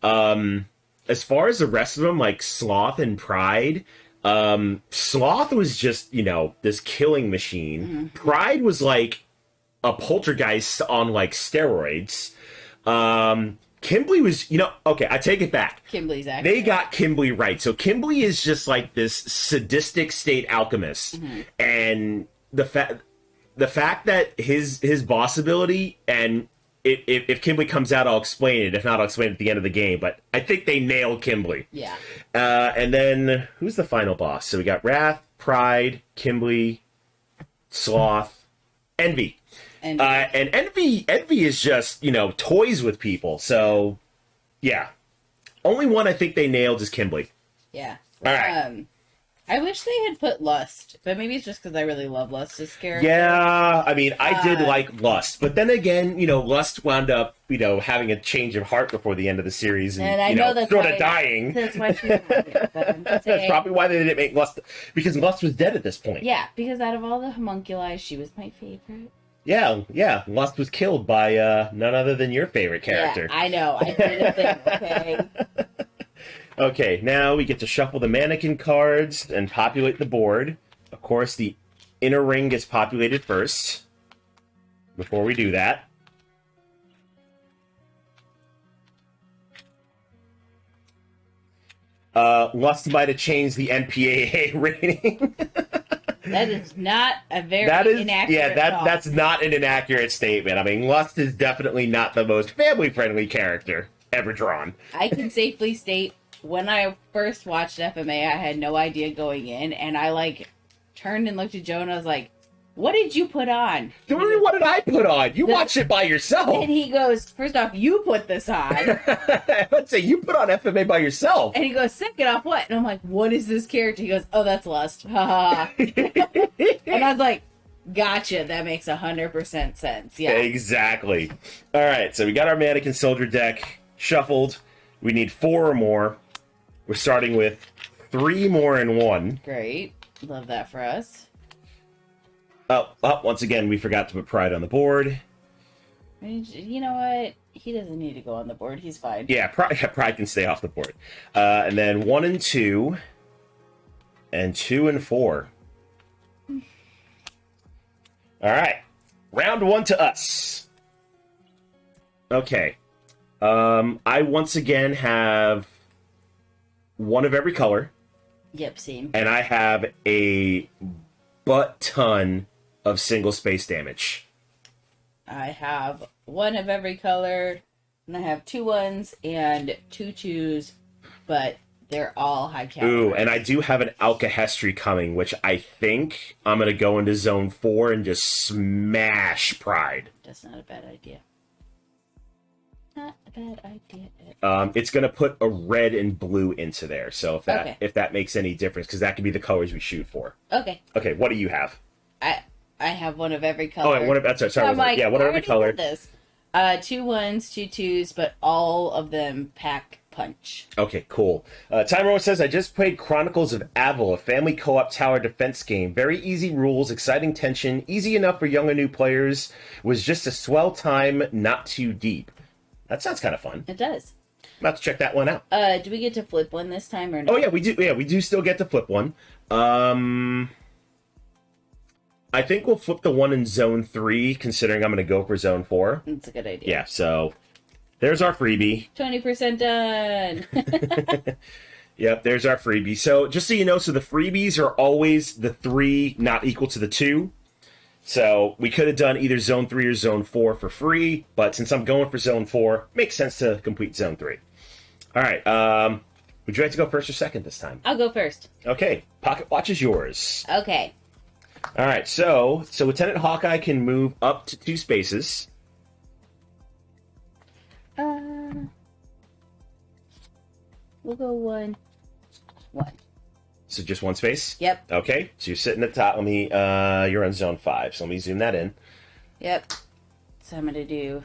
As far as the rest of them, like Sloth and Pride, Sloth was just, this killing machine. Pride was like a poltergeist on like steroids. Kimberly was, okay, I take it back. Kimberly's accurate. They got Kimberly right. So Kimberly is just like this sadistic state alchemist. And the fact that his boss ability, and if Kimberly comes out, I'll explain it. If not, I'll explain it at the end of the game. But I think they nailed Kimberly. Yeah. And then, who's the final boss? So we got Wrath, Pride, Kimberly, Sloth, Envy. And Envy is just, toys with people. So, yeah. Only one I think they nailed is Kimberly. Yeah. All right. I wish they had put Lust, but maybe it's just because I really love Lust's character. Yeah, I mean, I did like Lust, but then again, Lust wound up, having a change of heart before the end of the series, and I know that's sort of dying. That's why she's not here, but I'm just saying. That's probably why they didn't make Lust, because Lust was dead at this point. Yeah, because out of all the homunculi, she was my favorite. Yeah, Lust was killed by none other than your favorite character. Yeah, I know. I did a thing, okay? Okay, now we get to shuffle the mannequin cards and populate the board. Of course, the inner ring gets populated first. Before we do that, Lust might have changed the NPAA rating. That is not a very inaccurate thought. That's not an inaccurate statement. I mean, Lust is definitely not the most family-friendly character ever drawn. I can safely state, when I first watched FMA, I had no idea going in, and I, turned and looked at Joe, and I was like, what did you put on? What did I put on? You watched it by yourself. And he goes, first off, you put this on. Let's say you put on FMA by yourself. And he goes, second off, what? And I'm like, what is this character? He goes, oh, that's Lust. Ha ha. And I was like, gotcha. That makes 100% sense. Yeah. Exactly. All right, so we got our Mannequin Soldier deck shuffled. We need 4 or more. We're starting with 3 more in 1. Great. Love that for us. Once again, we forgot to put Pride on the board. You know what? He doesn't need to go on the board. He's fine. Yeah, Pride can stay off the board. And then 1 and 2, and 2 and 4. All right, round 1 to us. Okay. I once again have 1 of every color. Yep, same. And I have a butt-ton of single space damage. I have 1 of every color, and I have 2 1s and 2 2s, but they're all high caliber. Ooh, and I do have an Alkahestry coming, which I think I'm going to go into Zone 4 and just smash Pride. That's not a bad idea. Not a bad idea. It's going to put a red and blue into there, so if that makes any difference, because that could be the colors we shoot for. Okay. Okay, what do you have? I have 1 of every color. Oh, sorry. Yeah, 1 of every color. This. 2 1s, 2 2s, but all of them pack punch. Okay, cool. Timer says, I just played Chronicles of Avil, a family co-op tower defense game. Very easy rules, exciting tension, easy enough for young and new players. Was just a swell time, not too deep. That sounds kind of fun. It does. I'm about to check that one out. Do we get to flip one this time or no? Oh, yeah, we do. Yeah, we do still get to flip one. I think we'll flip the one in Zone 3, considering I'm going to go for Zone 4. That's a good idea. Yeah, so there's our freebie. 20% done. Yep, there's our freebie. So just so you know, so the freebies are always the 3 not equal to the 2. So we could have done either Zone 3 or Zone 4 for free, but since I'm going for Zone 4, makes sense to complete Zone 3. All right, would you like to go first or second this time? I'll go first. Okay, Pocket Watch is yours. Okay. All right, so Lieutenant Hawkeye can move up to 2 spaces. We'll go 1. 1. So just 1 space? Yep. Okay, so you're sitting at the top. Let me, you're on Zone 5, so let me zoom that in. Yep. So I'm going to do...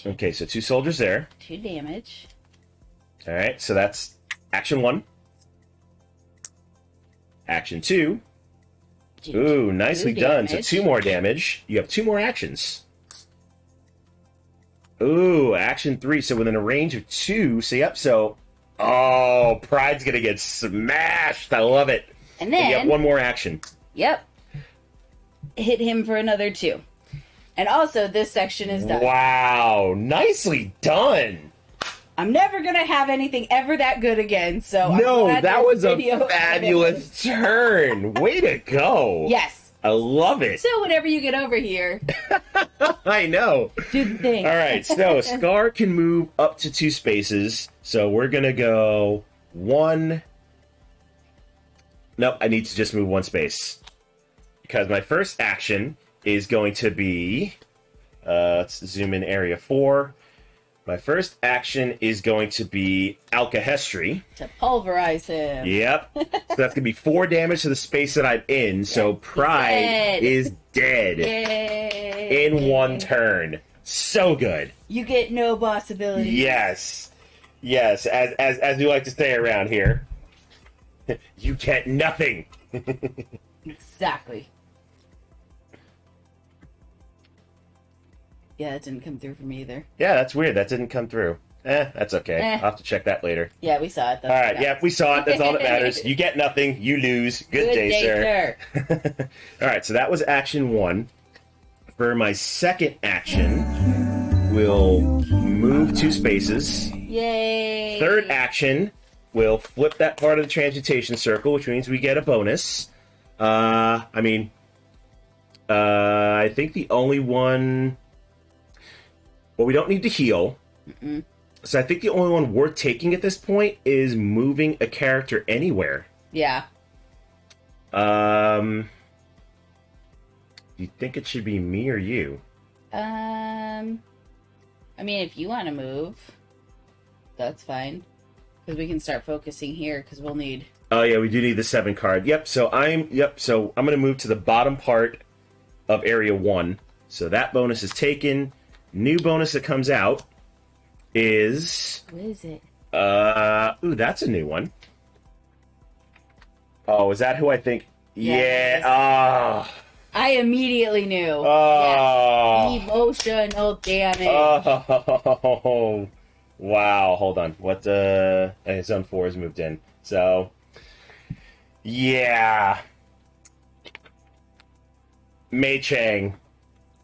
Okay, so 2 soldiers there. 2 damage. All right, so that's Action 1. Action 2. Ooh, nicely done. So 2 more damage. You have 2 more actions. Ooh, Action 3. So within a range of 2. So, yep, so... Oh, Pride's going to get smashed. I love it. And then... you have 1 more action. Yep. Hit him for another 2. And also, this section is done. Wow, nicely done. I'm never going to have anything ever that good again, so... No, that was a fabulous turn. Way to go. Yes. I love it. So whenever you get over here... I know. Do the thing. All right, so Scar can move up to 2 spaces. So we're going to go 1... Nope, I need to just move 1 space. Because my first action is going to be... let's zoom in area 4. My first action is going to be Alkahestry. To pulverize him. Yep. So that's going to be 4 damage to the space that I'm in. So Pride is dead. Yay. In 1 turn. So good. You get no boss ability. Yes. Yes, as we like to say around here. You get nothing. Exactly. Yeah, that didn't come through for me either. Yeah, that's weird. That didn't come through. That's okay. I'll have to check that later. Yeah, we saw it. All right, yeah, we saw it. That's all that matters. You get nothing. You lose. Good day, sir. All right, so that was action 1. For my second action, we'll move 2 spaces. Yay! Third action, we'll flip that part of the transmutation circle, which means we get a bonus. I think the only one... Well, we don't need to heal. Mm-mm. So I think the only one worth taking at this point is moving a character anywhere. Yeah. Do you think it should be me or you? I mean, if you want to move, that's fine. Because we can start focusing here, because we'll need... Oh, yeah, we do need the 7 card. So I'm going to move to the bottom part of Area 1. So that bonus is taken. New bonus that comes out is... What is it? Ooh, that's a new one. Oh, is that who I think? Yeah. Oh. I immediately knew. Oh. Yeah. Emotional damage. Oh. Wow. Hold on. What? Zone 4 has moved in. So, yeah. Mei Chang.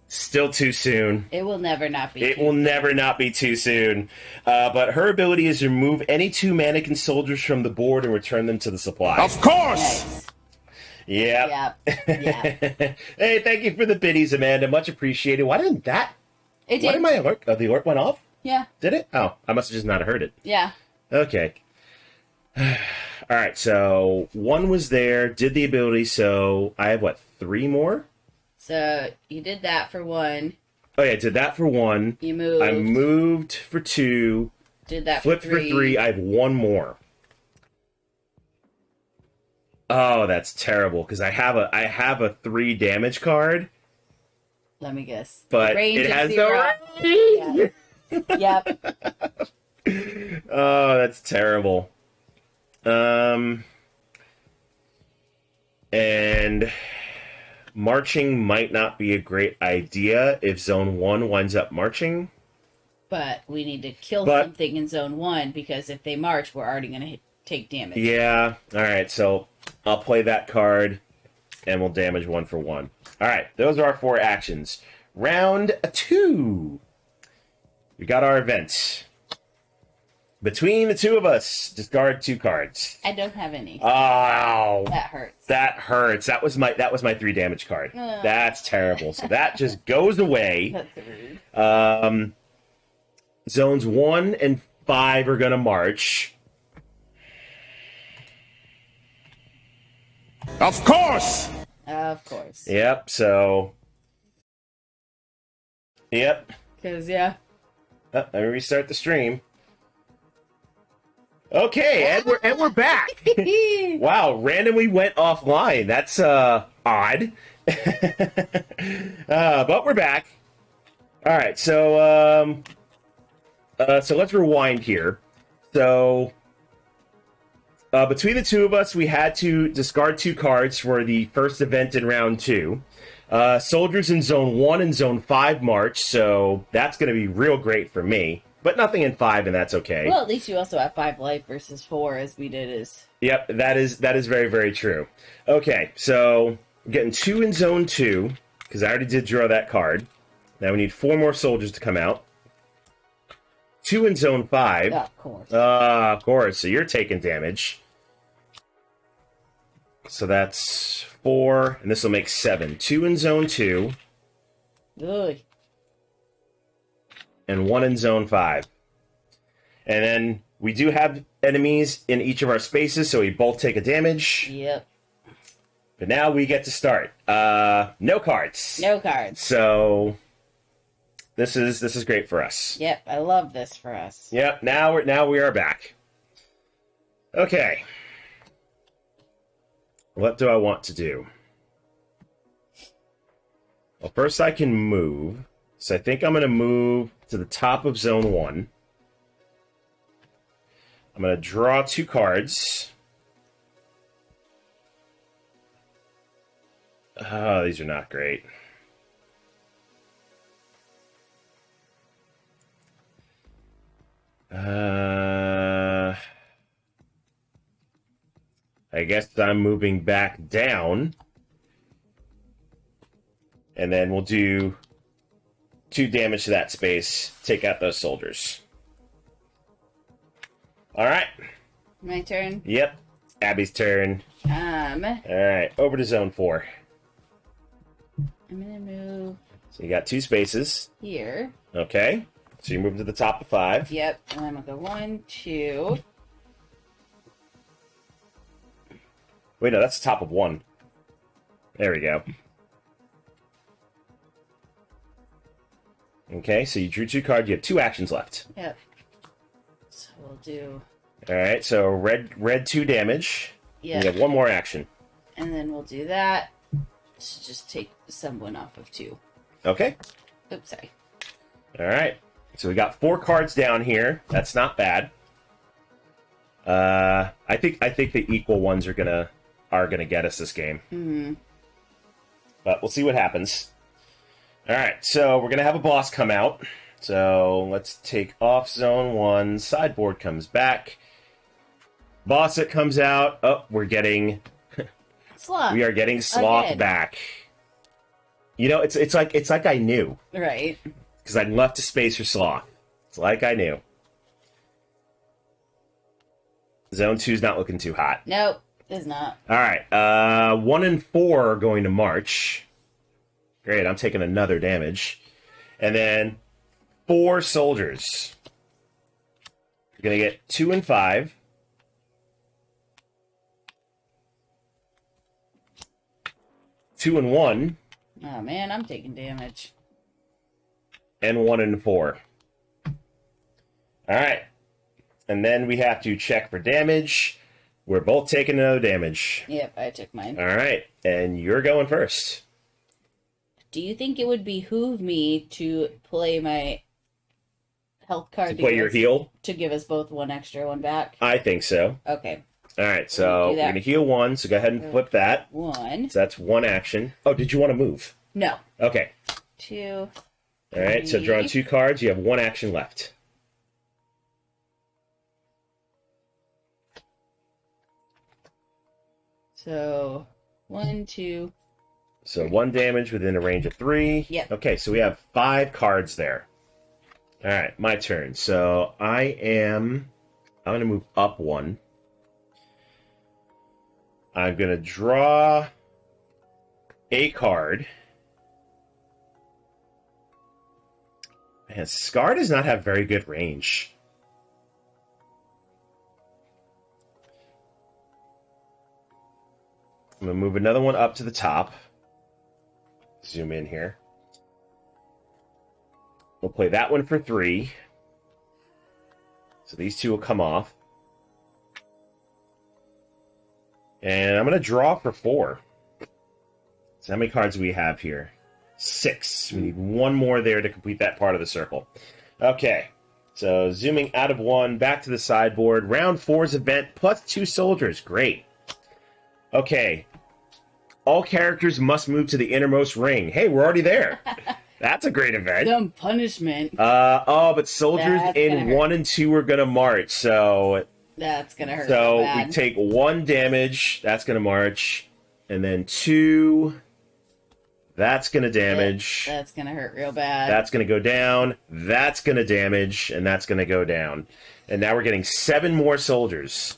Still too soon. It will never not be. It will never not be too soon. But her ability is to remove any 2 mannequin soldiers from the board and return them to the supply. Of course! Nice. Yep. Yeah. Hey, thank you for the biddies, Amanda. Much appreciated. Why didn't that... It did. Why did my alert... the alert went off? Yeah. Did it? Oh, I must have just not heard it. Yeah. Okay. Alright, so 1 was there, did the ability, so I have, 3 more? So, you did that for 1. Oh, yeah, did that for 1. You moved. I moved for 2. Did that Flipped for 3. for 3. I have 1 more. Oh, that's terrible, because I have a 3 damage card. Let me guess. But it has no range! Yeah. Yep. Oh, that's terrible. And marching might not be a great idea if Zone 1 winds up marching. But we need to kill something in Zone 1, because if they march, we're already going to take damage. Yeah. Alright, so I'll play that card, and we'll damage 1 for 1. Alright, those are our 4 actions. Round 2. We got our event. Between the 2 of us, discard 2 cards. I don't have any. Oh, That hurts. that hurts. That was my 3 damage card. That's terrible. So that just goes away. That's rude. Zones 1 and 5 are gonna march. Of course! Of course. Yep. So. Yep. Because, yeah. Let me restart the stream. Okay, and we're back. Wow, randomly went offline. That's odd. But we're back. All right, so let's rewind here. So between the 2 of us, we had to discard 2 cards for the first event in round 2. Soldiers in Zone 1 and Zone 5 march, so that's going to be real great for me. But nothing in 5, and that's okay. Well, at least you also have 5 life versus 4, as we did. Yep, that is very, very true. Okay, so we're getting 2 in Zone 2, because I already did draw that card. Now we need 4 more soldiers to come out. 2 in Zone 5. Of course. Of course, so you're taking damage. So that's 4, and this will make 7. 2 in Zone 2. Ugh. And 1 in Zone 5. And then we do have enemies in each of our spaces, so we both take a damage. Yep. But now we get to start. No cards. No cards. So this is great for us. Yep, I love this for us. Yep, now we are back. Okay. What do I want to do? Well, first I can move. So I think I'm going to move to the top of Zone 1. I'm going to draw 2 cards. Oh, these are not great. I guess I'm moving back down. And then we'll do 2 damage to that space. Take out those soldiers. All right. My turn? Yep. Abby's turn. All right. Over to zone 4. I'm going to move... So you got 2 spaces. Here. Okay. So you move to the top of 5. Yep. And I'm going to go 1, 2... Wait, no, that's the top of 1. There we go. Okay, so you drew 2 cards. You have 2 actions left. Yep. So we'll do... All right, so red 2 damage. Yeah. You have 1 more action. And then we'll do that to just take someone off of 2. Okay. Oops, sorry. All right. So we got 4 cards down here. That's not bad. I think the equal ones are gonna get us this game. Mm-hmm. But we'll see what happens. All right. So we're gonna have a boss come out. So let's take off zone 1. Sideboard comes back. Boss that comes out. Oh, we're getting Sloth. We are getting Sloth Again. back. You know, it's like I knew. Right. Because I left a space for Sloth. It's like I knew. Zone 2's not looking too hot. Nope, it's not. All right. 1 and 4 are going to march. Great, I'm taking another damage. And then 4 soldiers. You're going to get 2 and 5. 2 and 1. Oh man, I'm taking damage. And 1 and 4. All right. And then we have to check for damage. We're both taking another damage. Yep, I took mine. All right. And you're going first. Do you think it would behoove me to play my health card To play your us- heal? to give us both 1 extra, 1 back? I think so. Okay. All right. So Do we're that. going to heal 1. So go ahead and flip that. 1. So that's 1 action. Oh, did you want to move? No. Okay. 2. All right. So drawing 2 cards. You have 1 action left. So 1, 2. So 1 damage within a range of 3. Yep. Okay, so we have 5 cards there. All right, my turn. So I'm going to move up 1. I'm going to draw a card. Man, Scar does not have very good range. I'm going to move another one up to the top. Zoom in here. We'll play that one for 3. So these 2 will come off. And I'm going to draw for 4. So how many cards do we have here? 6. We need 1 more there to complete that part of the circle. Okay. So zooming out of 1, back to the sideboard. Round 4's event, plus 2 soldiers. Great. Okay. All characters must move to the innermost ring. Hey, we're already there. That's a great event. Some punishment. But soldiers That's in gonna hurt. 1 and 2 are going to march. So That's gonna hurt. so real bad. we take 1 damage. That's going to march. And then 2. That's going to damage. That's gonna hurt real bad. That's going to go down. That's going to damage. And that's going to go down. And now we're getting 7 more soldiers.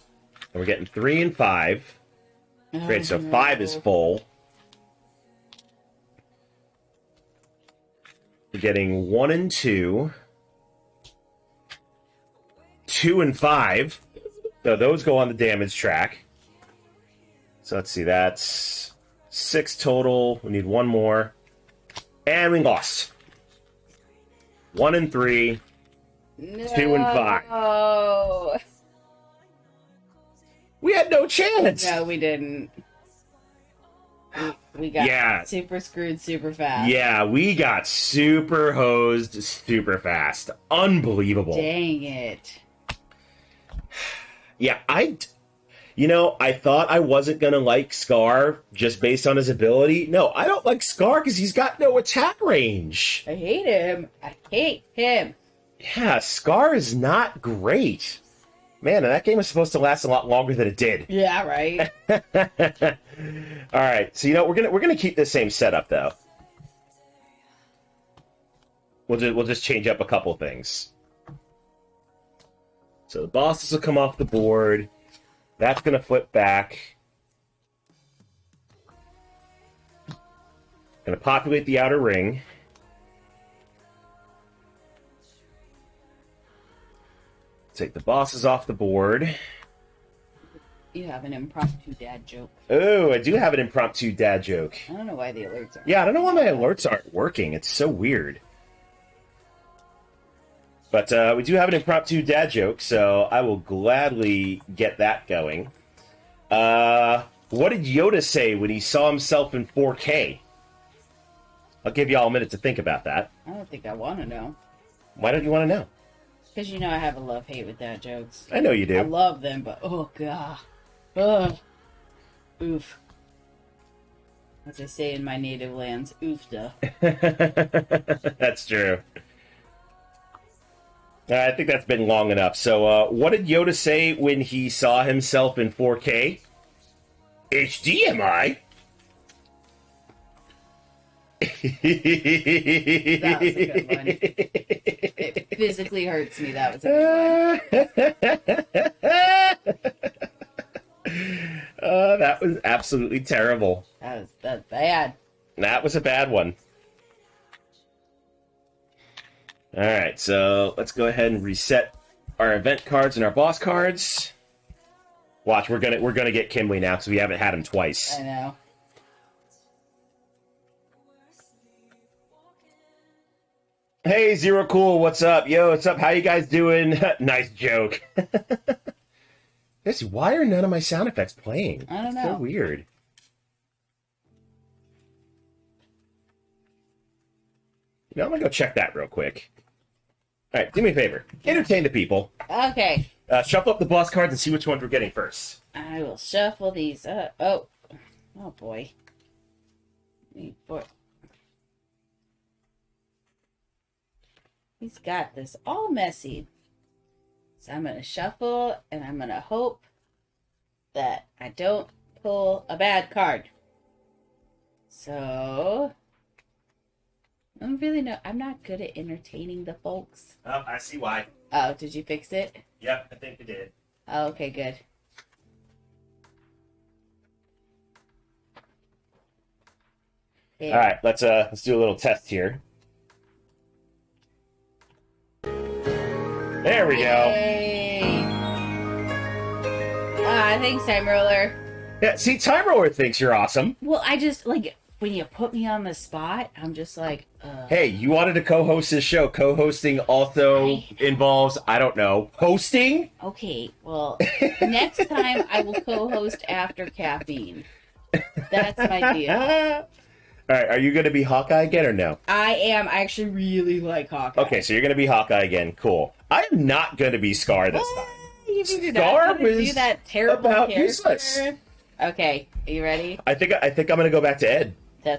And we're getting 3 and 5. Great, so 5 is full. We're getting 1 and 2. 2 and 5. So those go on the damage track. So let's see, that's 6 total. We need 1 more. And we lost. 1 and 3. 2 and 5. Oh We had no chance. no, we didn't. We got Yeah. super screwed super fast. Yeah, we got super hosed super fast. Unbelievable. Dang it. Yeah, I thought I wasn't going to like Scar just based on his ability. No, I don't like Scar because he's got no attack range. I hate him. I hate him. Yeah, Scar is not great. Man, and that game was supposed to last a lot longer than it did. Yeah, right. All right, so we're gonna keep the same setup though. We'll just change up a couple things. So the bosses will come off the board. That's gonna flip back. Gonna populate the outer ring. Take the bosses off the board. You have an impromptu dad joke. Oh, I do have an impromptu dad joke. I don't know why the alerts are. Yeah, I don't know why my alerts aren't working. It's so weird. But we do have an impromptu dad joke, so I will gladly get that going. What did Yoda say when he saw himself in 4K? I'll give you all a minute to think about that. I don't think I want to know. Why don't you want to know? Because you know I have a love-hate with dad jokes. I know you do. I love them, but oh god. Ugh. Oof. As I say in my native lands, oofda. That's true. I think that's been long enough. So, what did Yoda say when he saw himself in 4K? HDMI? That was a good one. It physically hurts me. That was a good one. That was absolutely terrible. That's bad. That was a bad one. All right, so let's go ahead and reset our event cards and our boss cards. Watch, we're gonna get Kimley now because we haven't had him twice. I know. Hey, Zero Cool, what's up? Yo, what's up? How you guys doing? Nice joke. Why are none of my sound effects playing? I don't know. So weird. You know, I'm gonna go check that real quick. All right, do me a favor. Entertain the people. Okay. Shuffle up the boss cards and see which ones we're getting first. I will shuffle these up. Oh boy. He's got this all messy. So I'm going to shuffle and I'm going to hope that I don't pull a bad card. So, I don't really know. I'm not good at entertaining the folks. Oh, I see why. Oh, did you fix it? Yep, I think we did. Oh, okay, good. Okay. All right, let's do a little test here. There we go. Yay. Thanks, Time Roller. Yeah, see, Time Roller thinks you're awesome. Well, I just, like, when you put me on the spot, I'm just like, Hey, you wanted to co-host this show. Co-hosting also involves, I don't know, hosting? Okay, well, next time I will co-host after caffeine. That's my deal. All right, are you going to be Hawkeye again or no? I am. I actually really like Hawkeye. Okay, so you're going to be Hawkeye again. Cool. I am not going to be Scar this time. You think you're Scar not gonna was do that terrible about character? useless. Okay, are you ready? I think I'm going to go back to Ed.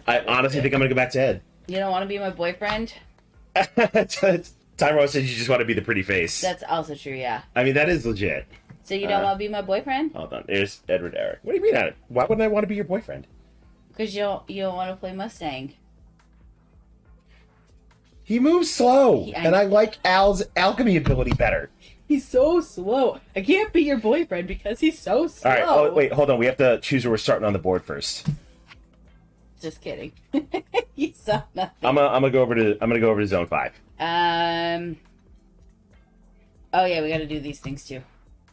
I honestly think I'm going to go back to Ed. You don't want to be my boyfriend? Tyro says you just want to be the pretty face. That's also true, yeah. I mean, that is legit. So you don't want to be my boyfriend? Hold on. There's Edward Eric. What do you mean? Why wouldn't I want to be your boyfriend? Because you don't want to play Mustang. He moves slow, and I like Al's alchemy ability better. He's so slow. I can't be your boyfriend because he's so slow. All right. Oh, wait. Hold on. We have to choose where we're starting on the board first. Just kidding. You saw nothing. I'm gonna go over to zone 5. Oh yeah, we got to do these things too.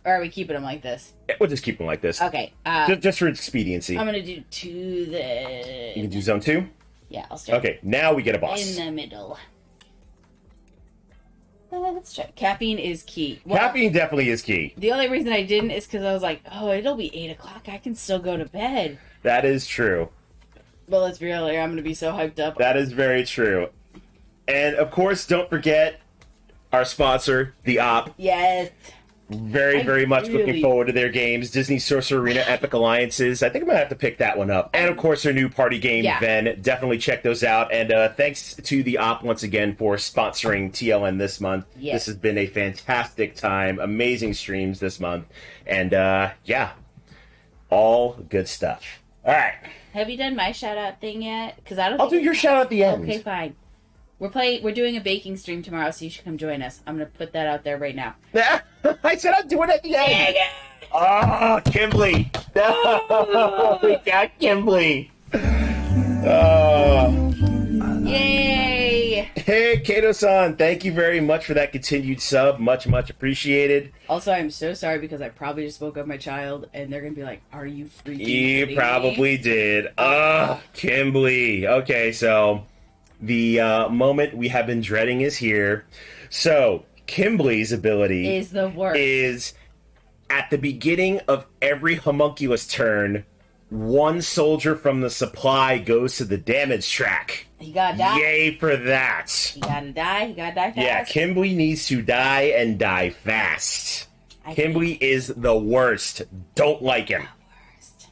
Or are we keeping them like this? Yeah, we'll just keep them like this. Okay. Just for expediency. I'm gonna do to the. You can do zone 2. Yeah, I'll start. Okay. Now we get a boss. In the middle. Let's try. Caffeine is key. Well, Caffeine definitely is key. The only reason I didn't is because I was like, oh, it'll be 8 o'clock. I can still go to bed. That is true. But let's be real here. I'm going to be so hyped up. That is very true. And, of course, don't forget our sponsor, The Op. Yes. Very much looking forward to their games. Disney Sorcerer Arena Epic Alliances. I think I'm going to have to pick that one up. And, of course, their new party game, Ven. Definitely check those out. And thanks to the Op once again for sponsoring TLN this month. Yes. This has been a fantastic time. Amazing streams this month. And, yeah, all good stuff. All right. Have you done my shout-out thing yet? Because I'll do your shout-out at the end. Okay, fine. We're doing a baking stream tomorrow, so you should come join us. I'm going to put that out there right now. I said I'd do it at the end. Yeah. Oh, Kimberly. No, we got Kimberly. Yay. Hey, Kato-san. Thank you very much for that continued sub. Much appreciated. Also, I'm so sorry because I probably just woke up my child, and they're going to be like, are you freaking You kidding probably me? did. Kimberly. Okay, so... the moment we have been dreading is here. So, Kimberly's ability is the worst. Is at the beginning of every homunculus turn, one soldier from the supply goes to the damage track. He gotta die. Yay for that. He gotta die. He gotta die fast. Yeah, Kimberly needs to die and die fast. Kimberly is the worst. Don't like him.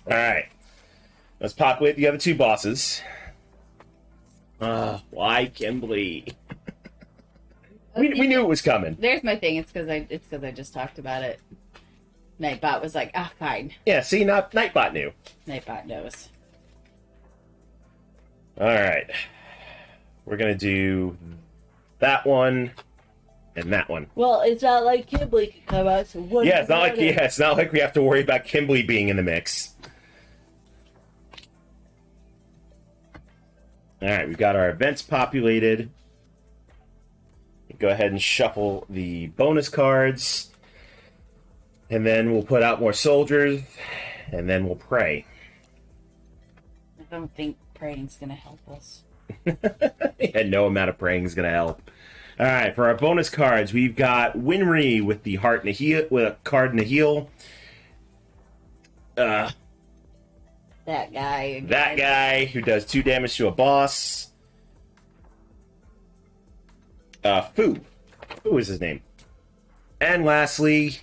Alright. Let's populate the other two bosses. Why Kimberly? we knew it was coming. There's my thing. It's because I just talked about it. Nightbot was like, fine. Yeah, see, Nightbot knew. Nightbot knows. All right, we're gonna do that one and that one. Well, it's not like Kimberly can come out. So what? Yeah, it's not like we have to worry about Kimberly being in the mix. All right, we've got our events populated. Go ahead and shuffle the bonus cards. And then we'll put out more soldiers. And then we'll pray. I don't think praying's going to help us. Yeah, no amount of praying is going to help. All right, for our bonus cards, we've got Winry with the heart and a heel, with a card and a heel. That guy again. That guy who does 2 damage to a boss. Fu. Fu is his name. And lastly,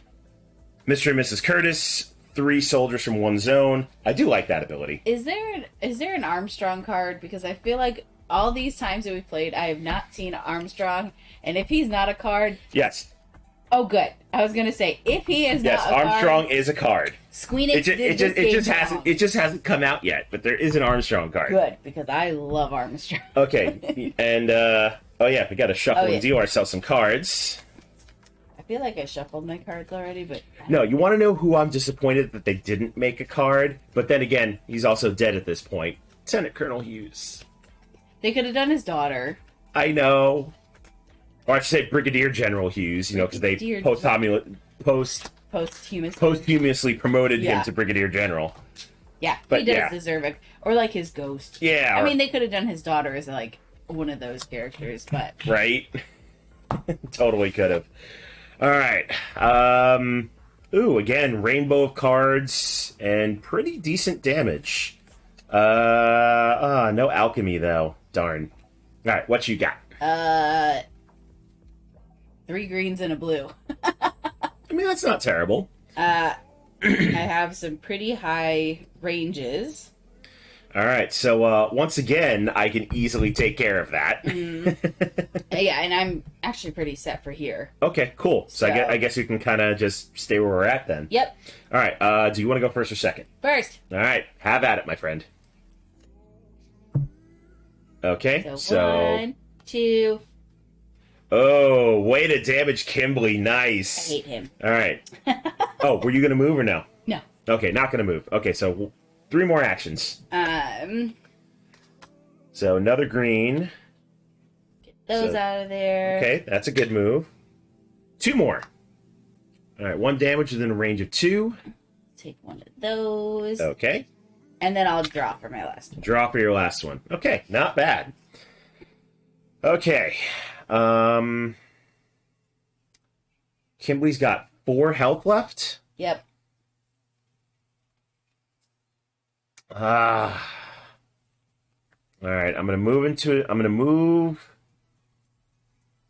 Mr. and Mrs. Curtis. 3 soldiers from 1 zone. I do like that ability. Is there an Armstrong card? Because I feel like all these times that we've played, I have not seen Armstrong. And if he's not a card... Yes. Oh, good. I was gonna say, if he is not a card... Yes, Armstrong is a card. Squeenix it just hasn't come out yet, but there is an Armstrong card. Good, because I love Armstrong. Okay, and we got to shuffle and deal ourselves some cards. I feel like I shuffled my cards already, but no. You want to know who I'm disappointed that they didn't make a card? But then again, he's also dead at this point. Lieutenant Colonel Hughes. They could have done his daughter. I know. Or I should say Brigadier General Hughes, because they posthumously promoted him to Brigadier General. Yeah, but he does deserve it. Or like his ghost. Yeah. I mean, they could have done his daughter as like one of those characters, but... Right? Totally could have. All right. Again, rainbow of cards and pretty decent damage. No alchemy, though. Darn. All right, what you got? 3 greens and a blue. I mean, that's not terrible. I have some pretty high ranges. All right, so once again, I can easily take care of that. Yeah, and I'm actually pretty set for here. Okay, cool. So I guess we can kind of just stay where we're at then. Yep. All right, do you want to go first or second? First. All right, have at it, my friend. Okay, so 1, 2... Oh, way to damage Kimberly. Nice. I hate him. All right. Oh, were you going to move or no? No. Okay, not going to move. Okay, so 3 more actions. So another green. Get those out of there. Okay, that's a good move. 2 more. All right, 1 damage within a range of 2. Take one of those. Okay. And then I'll draw for my last one. Draw for your last one. Okay, not bad. Okay. Kimberly's got 4 health left. Yep. All right, I'm gonna move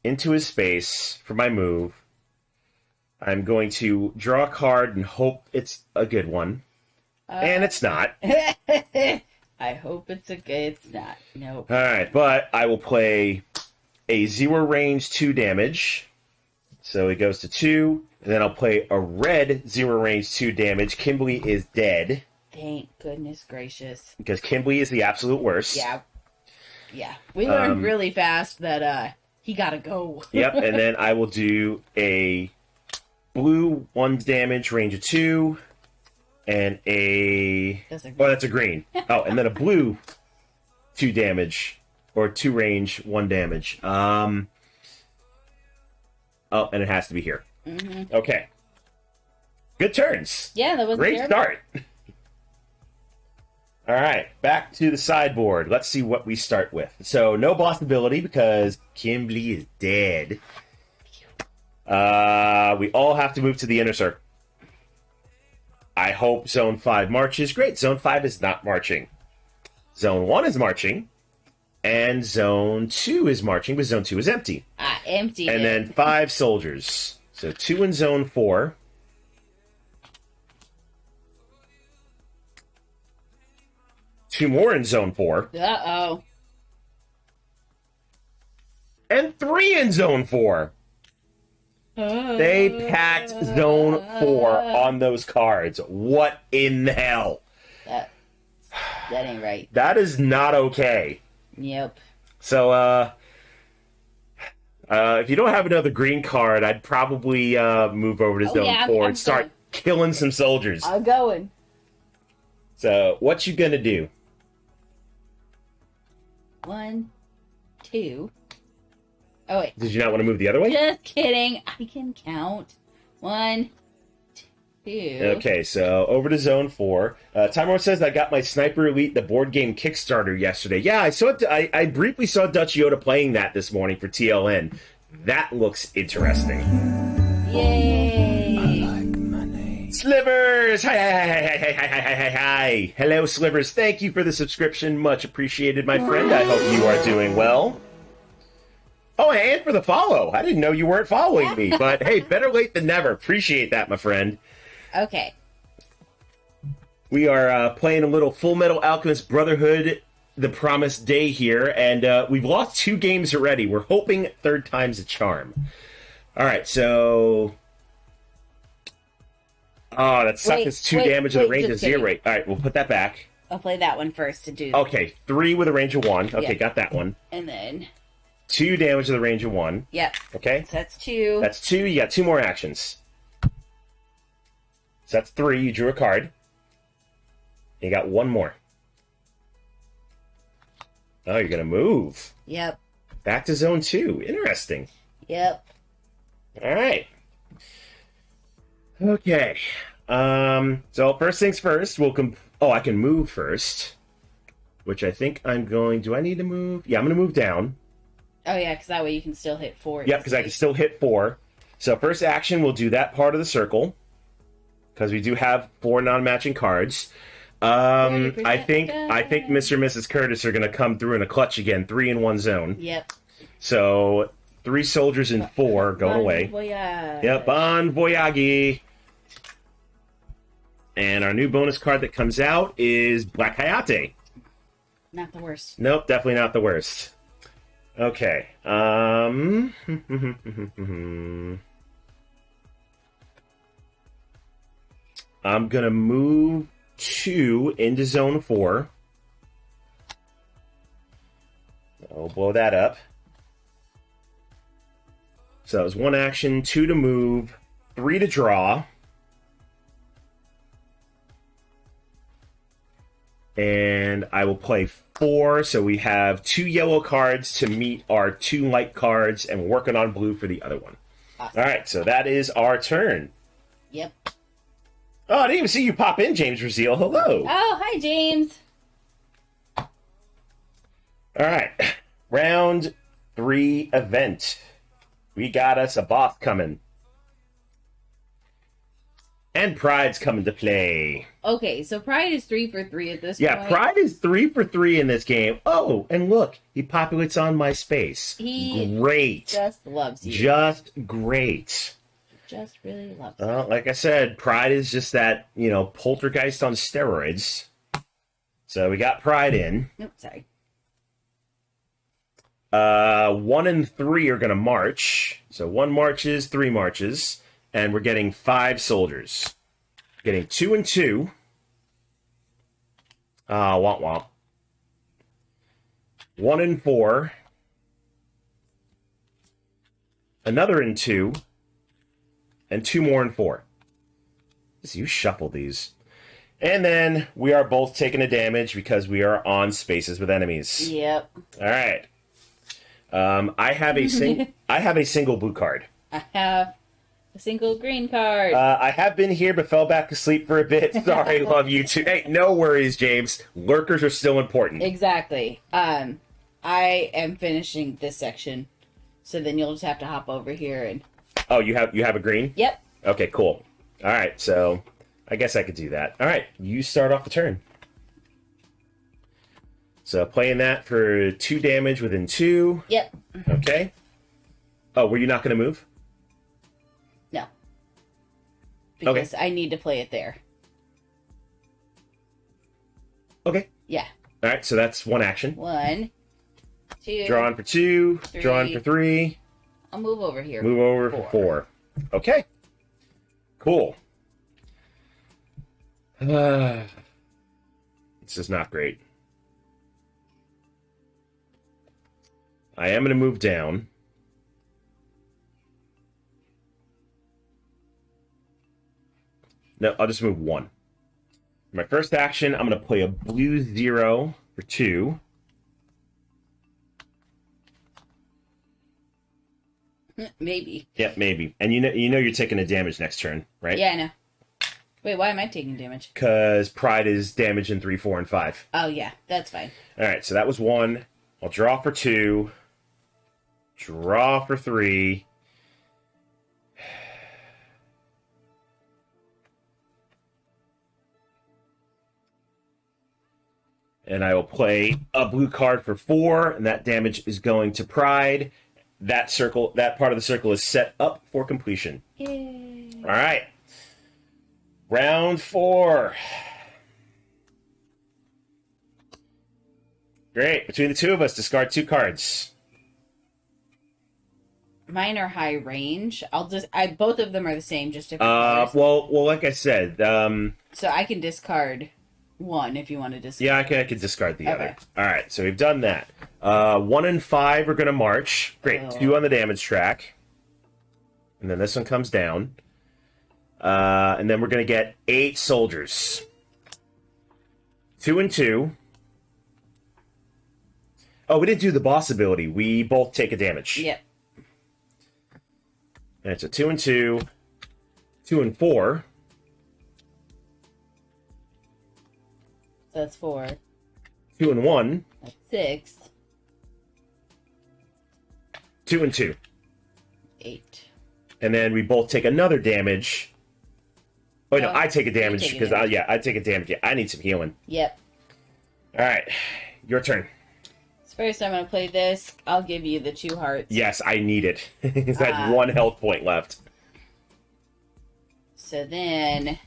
into his space for my move. I'm going to draw a card and hope it's a good one. And it's not. I hope it's it's not. Nope. Alright, but I will play a 0 range 2 damage. So it goes to 2. And then I'll play a red 0 range 2 damage. Kimberly is dead. Thank goodness gracious. Because Kimberly is the absolute worst. Yeah. Yeah. We learned really fast that he gotta go. Yep, and then I will do a blue 1 damage, range of 2, and That's a green. Oh, that's a green. Oh, and then a blue 2 damage, or 2 range, 1 damage. Oh, and it has to be here. Mm-hmm. Okay. Good turns. Yeah, that was Great start. All right, back to the sideboard. Let's see what we start with. So, no boss ability because Kimberly is dead. We all have to move to the inner circle. I hope Zone 5 marches. Great, Zone 5 is not marching. Zone 1 is marching. And Zone 2 is marching, but Zone 2 is empty. Empty. And then 5 soldiers. So 2 in Zone 4. Two more in Zone 4. Uh-oh. And 3 in Zone 4. They packed Zone 4 on those cards. What in the hell? That ain't right. That is not okay. Yep. So, if you don't have another green card, I'd probably move over to Zone 4 and start killing some soldiers. I'm going. So, what you gonna do? 1, 2. Oh, wait. Did you not want to move the other way? Just kidding. I can count. 1, 2. Okay, so over to Zone 4. Timor says I got my Sniper Elite, the board game Kickstarter yesterday. Yeah, I saw it. I briefly saw Dutch Yoda playing that this morning for TLN. That looks interesting. Yay! I like money. Slivers! Hi. Hello, Slivers. Thank you for the subscription. Much appreciated, my friend. I hope you are doing well. Oh, and for the follow. I didn't know you weren't following me. But, hey, better late than never. Appreciate that, my friend. Okay. We are playing a little Fullmetal Alchemist Brotherhood, The Promised Day here. And we've lost 2 games already. We're hoping third time's a charm. All right, so... Oh, that sucks. It's 2 damage with a range of 0. All right, we'll put that back. I'll play that one first to do. Okay, 3 with a range of 1. Okay, Yeah. got that one. And then... 2 damage with a range of 1. Yep. Okay? So that's 2. That's 2. You got 2 more actions. So that's 3. You drew a card. You got 1 more. Oh, you're going to move. Yep. Back to Zone 2. Interesting. Yep. All right. Okay. So first things first, we'll I can move first. Which I think I'm going... Do I need to move? Yeah, I'm going to move down. Oh, yeah, because that way you can still hit 4. Yep, because I can still hit 4. So first action, we'll do that part of the circle. Because we do have 4 non-matching cards. I think Mr. and Mrs. Curtis are going to come through in a clutch again. 3 in 1 zone. Yep. So 3 soldiers in 4 going away. Voyage. Yep, Bon Voyage. And our new bonus card that comes out is Black Hayate. Not the worst. Nope, definitely not the worst. Okay. I'm gonna move 2 into Zone 4. I'll blow that up. So it was 1 action, 2 to move, 3 to draw. And I will play 4, so we have 2 yellow cards to meet our 2 light cards, and we're working on blue for the other one. Awesome. All right, so that is our turn. Yep. Oh, I didn't even see you pop in, James Raziel. Hello. Oh, hi, James. All right, round 3 event. We got us a boss coming. And Pride's coming to play. Okay, so Pride is 3 for 3 at this point. Yeah, Pride is 3 for 3 in this game. Oh, and look, he populates on my space. He great. just loves you. Just great. just really loves it. Like I said, Pride is just that, poltergeist on steroids. So we got Pride in. Nope, sorry. 1 and 3 are going to march. So 1 marches, 3 marches. And we're getting 5 soldiers. Getting 2 and 2. Womp womp. 1 and 4. Another and 2. And 2 more and 4. So you shuffle these. And then we are both taking a damage because we are on spaces with enemies. Yep. All right. I have a single blue card. I have a single green card. I have been here but fell back asleep for a bit. Sorry, love you too. Hey, no worries, James. Lurkers are still important. Exactly. I am finishing this section, so then you'll just have to hop over here and. Oh, you have a green? Yep. Okay, cool. All right, so I guess I could do that. All right, you start off the turn. So playing that for 2 damage within 2. Yep. Okay. Oh, were you not going to move? No. Because I need to play it there. Okay. Yeah. All right, so that's 1 action. 1, 2. Draw on for 2. 3. Draw on for 3. I'll move over here. Move over for 4. Okay. Cool. This is not great. I am going to move down. No, I'll just move 1. My first action, I'm going to play a blue 0 for 2. Maybe. Yep, maybe. And you know you're taking a damage next turn, right? Yeah, I know. Wait, why am I taking damage? Because Pride is damage in 3, 4, and 5. Oh, yeah. That's fine. All right, so that was 1. I'll draw for 2. Draw for 3. And I will play a blue card for 4, and that damage is going to Pride. That part of the circle is set up for completion. Yay. All right. Round 4. Great. Between the two of us, discard 2 cards. Mine are high range. Both of them are the same, just different colors. Well, like I said, So I can discard 1 if you want to discard. yeah, I could discard the other. All right, so we've done that. 1 and 5 are going to march. Great. Oh. 2 on the damage track. And then this one comes down. And then we're going to get 8 soldiers. 2 and 2. Oh, we didn't do the boss ability. We both take a damage. Yep. And it's a 2 and 2. 2 and 4. So that's 4. 2 and 1. That's 6. 2 and 2. 8. And then we both take another damage. Oh, no, I take a damage take a because, damage. I take a damage. Yeah, I need some healing. Yep. All right, your turn. So first I'm going to play this. I'll give you the 2 hearts. Yes, I need it. Because I had 1 health point left. So then...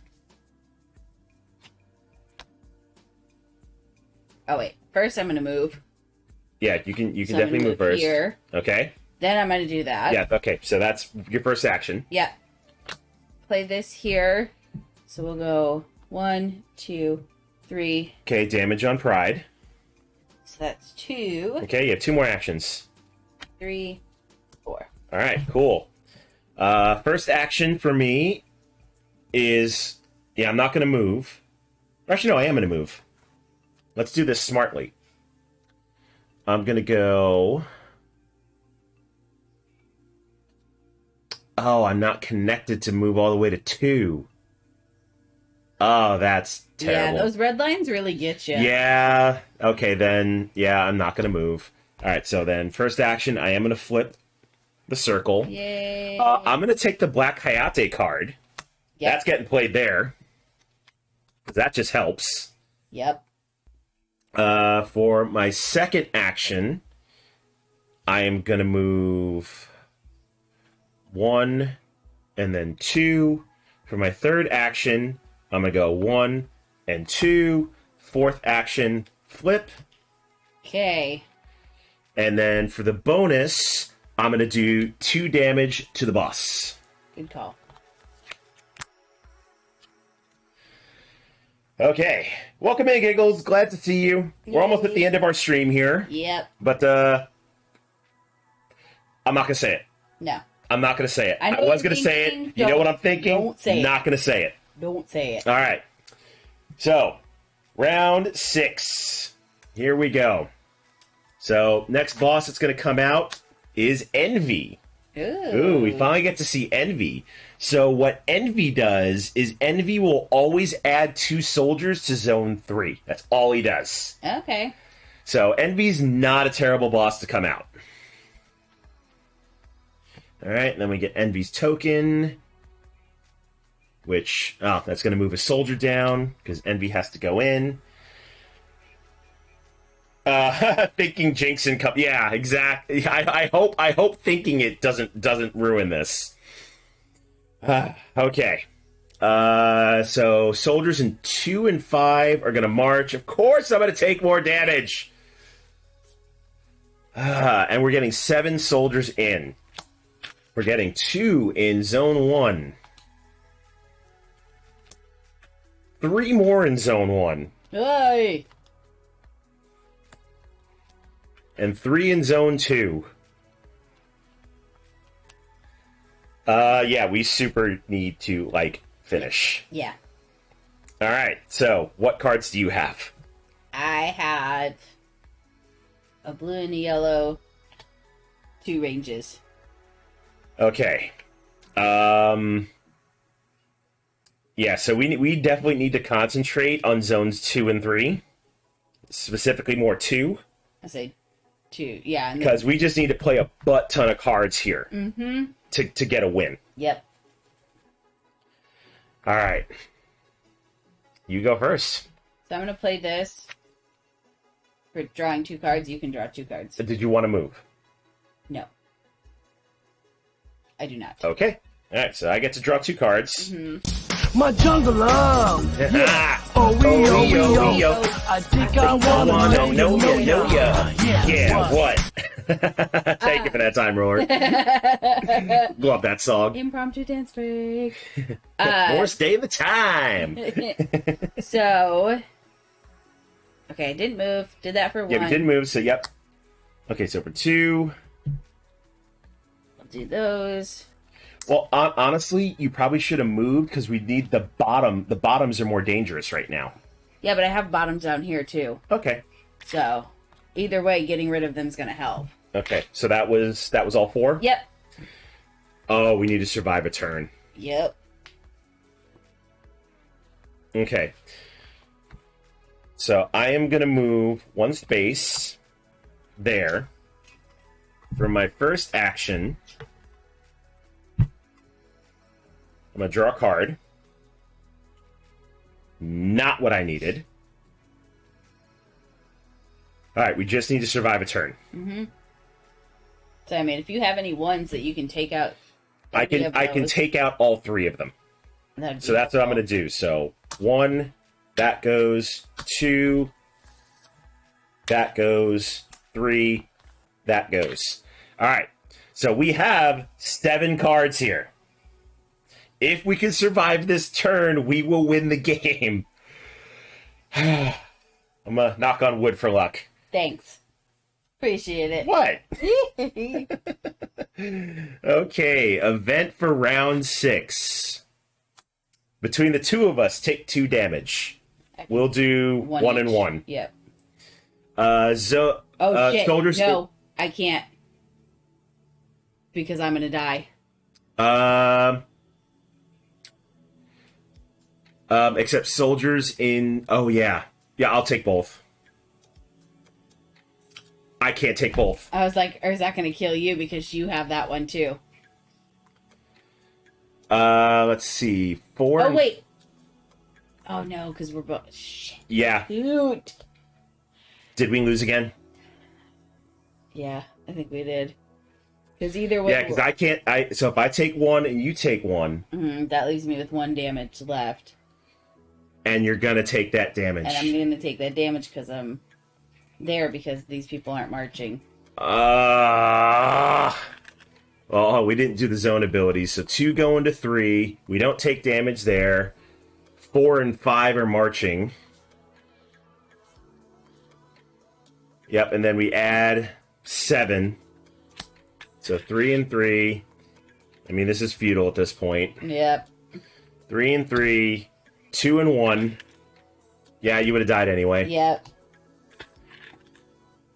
Oh, wait. First I'm going to move. Yeah, you can So I'm definitely gonna move first. Here. Okay. Then I'm going to do that. Yeah, okay, so that's your first action. Yeah. Play this here. So we'll go 1, 2, 3. Okay, damage on Pride. So that's 2, Okay, you have 2 more actions. 3, 4. All right, cool. First action for me is... Yeah, I'm not going to move. Actually, no, I am going to move. Let's do this smartly. I'm going to go... Oh, I'm not connected to move all the way to 2. Oh, that's terrible. Yeah, those red lines really get you. Yeah, okay, then, yeah, I'm not going to move. All right, so then first action, I am going to flip the circle. Yay. I'm going to take the Black Hayate card. Yep. That's getting played there. That just helps. Yep. For my second action, I am going to move 1 and then 2. For my third action, I'm going to go 1 and 2. Fourth action, flip. Okay. And then for the bonus, I'm going to do 2 damage to the boss. Good call. Okay. Welcome in, Giggles. Glad to see you. Yay. We're almost at the end of our stream here. Yep. But, I'm not going to say it. No. I'm not going to say it. I was going to say it. You know what I'm thinking? Don't say it. Not going to say it. Don't say it. All right. So, round 6. Here we go. So, next boss that's going to come out is Envy. Ooh, we finally get to see Envy. So, what Envy does is Envy will always add 2 soldiers to Zone 3. That's all he does. Okay. So, Envy's not a terrible boss to come out. Alright, then we get Envy's token, which, that's going to move a soldier down, because Envy has to go in. Thinking Jinx and Cup, yeah, exactly. I hope thinking it doesn't ruin this. Okay. So soldiers in 2 and 5 are going to march. Of course I'm going to take more damage. And we're getting 7 soldiers in. We're getting 2 in Zone 1. 3 more in Zone 1. Hey! And 3 in Zone 2. Yeah, we super need to, like, finish. Yeah. Alright, so, what cards do you have? I had a blue and a yellow, 2 ranges. Okay. Yeah, so we definitely need to concentrate on zones 2 and 3. Specifically more 2. I say 2, yeah. Because we just need to play a butt ton of cards here. Mm-hmm. To get a win. Yep. Alright. You go first. So I'm going to play this. For drawing 2 cards, you can draw 2 cards. Did you want to move? No. I do not. Okay. Alright, so I get to draw 2 cards. Mm-hmm. My jungle love. Yeah. Oh, we. I think I wanna know ya. Yeah, what? Thank you for that time, Roar. Love that song. Impromptu dance break. More stay the time. So, okay, I didn't move. Did that for 1. Yeah, we didn't move, so yep. Okay, so for 2. I'll do those. Well, honestly, you probably should have moved because we need the bottom. The bottoms are more dangerous right now. Yeah, but I have bottoms down here too. Okay. So, either way, getting rid of them is going to help. Okay, so that was all 4? Yep. Oh, we need to survive a turn. Yep. Okay. So I am going to move 1 space there. For my first action, I'm going to draw a card. Not what I needed. Alright, we just need to survive a turn. Mm-hmm. So, I mean, if you have any ones that you can take out... I can take out all 3 of them. So that's what I'm going to do. So, 1, that goes, 2, that goes, 3, that goes. Alright, so we have 7 cards here. If we can survive this turn, we will win the game. I'm going to knock on wood for luck. Thanks. Appreciate it. What? Okay, event for round 6. Between the 2 of us, take 2 damage. We'll do 1 and 1. Yep. Shit. Soldiers. No, I can't. Because I'm going to die. Except soldiers in... Oh, yeah. Yeah, I'll take both. I can't take both. I was like, or is that going to kill you because you have that one too? Let's see. 4... Oh, wait. Oh, no, because we're both... Shit. Yeah. Shoot. Did we lose again? Yeah, I think we did. Because either way... Yeah, because I can't... So if I take one and you take one... that leaves me with 1 damage left. And you're going to take that damage. And I'm going to take that damage because I'm there because these people aren't marching. Well, we didn't do the zone abilities. So 2 go into 3. We don't take damage there. 4 and 5 are marching. Yep, and then we add 7. So 3 and 3. I mean, this is futile at this point. Yep. 3 and 3. 2 and 1. Yeah, you would have died anyway. Yep.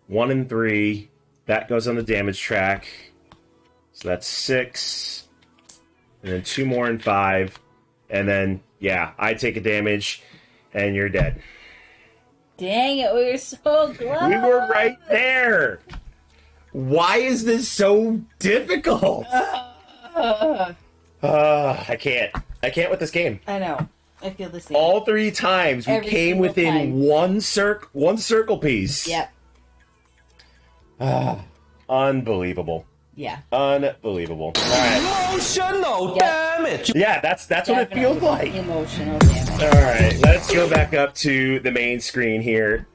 1 and 3. That goes on the damage track. So that's 6. And then 2 more and 5. And then, yeah, I take a damage, and you're dead. Dang it, we were so close. We were right there. Why is this so difficult? I can't. I can't with this game. I know. I feel the same. All 3 times we Every came single within time. one circle piece. Yep. Unbelievable. Yeah. Unbelievable. All right. Emotional Yep. damage. Yeah, that's what it feels like. Emotional damage. All right, let's go back up to the main screen here.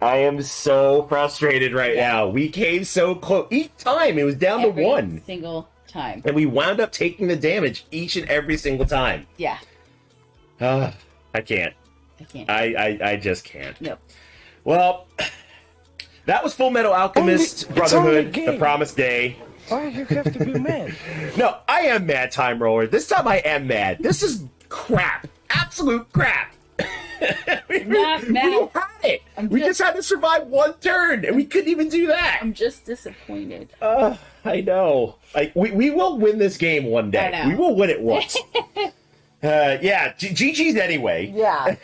I am so frustrated right now. We came so close. Each time it was down Every to 1. single time. And we wound up taking the damage each and every single time. Yeah. I can't. I can't. I just can't. Nope. Well, that was Fullmetal Alchemist, it's only a Brotherhood, game. The Promised Day. Why you have to be mad? No, I am mad, Time Roller. This time I am mad. This is crap. Absolute crap. we Not mad. had it. We just had to survive 1 turn, and we couldn't even do that. I'm just disappointed. I know. Like we will win this game one day. I know. We will win it once. Yeah, GG's anyway. Yeah.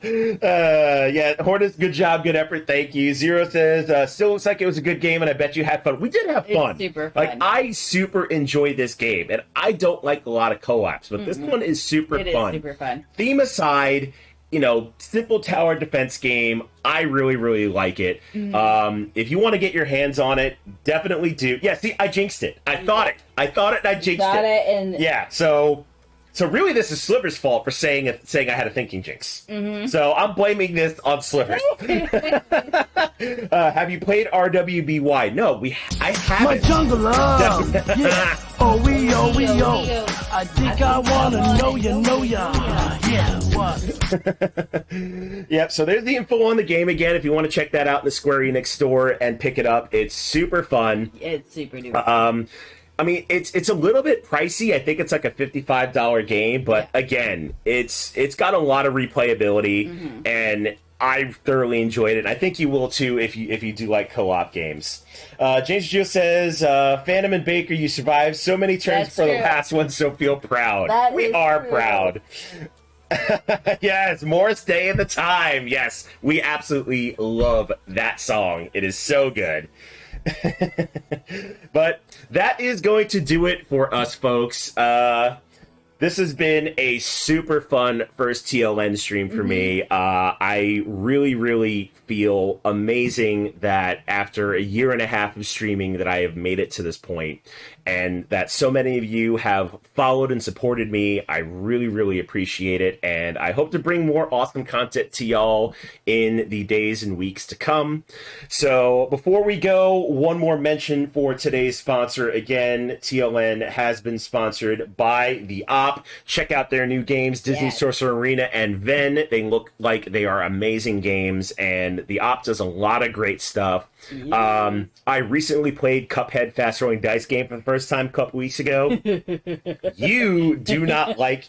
Yeah, Hortus, good job, good effort, thank you. Zero says, still looks like it was a good game, and I bet you had fun. We did have fun. It's super fun. Like, I super enjoyed this game, and I don't like a lot of co-ops, but this one is super It fun. is super fun. Theme aside, you know, simple tower defense game. I really, really like it. If you want to get your hands on it, definitely do. Yeah, see, I jinxed it. I thought it, and I jinxed Got it. it, and Yeah, so really this is Sliver's fault for saying I had a thinking jinx. So I'm blaming this on Sliver. Have you played RWBY? No, I haven't. My jungle love. Yeah. Oh, we. I think I wanna know ya. Yeah, what? Yep, so there's the info on the game again if you want to check that out in the Square Enix store and pick it up. It's super fun. it's super duper. I mean, it's a little bit pricey. I think it's like a $55 game, but again, it's got a lot of replayability, and I thoroughly enjoyed it. I think you will too if you do like co-op games. James Gio says, Phantom and Baker, you survived so many turns That's for the true. last one, so feel proud. That We is are true. proud. Yes, Morris Day in the Time. Yes, we absolutely love that song. It is so good. But that is going to do it for us, folks. This has been a super fun first TLN stream for me. I really, really feel amazing that after a year and a half of streaming that I have made it to this point, and that so many of you have followed and supported me. I really, really appreciate it, and I hope to bring more awesome content to y'all in the days and weeks to come. So before we go, one more mention for today's sponsor. Again, TLN has been sponsored by the Op. Check out their new games, Disney Yes. Sorcerer Arena and Ven. They look like they are amazing games, and the Op does a lot of great stuff. I recently played Cuphead Fast Rolling Dice game for the first time a couple weeks ago. You do not like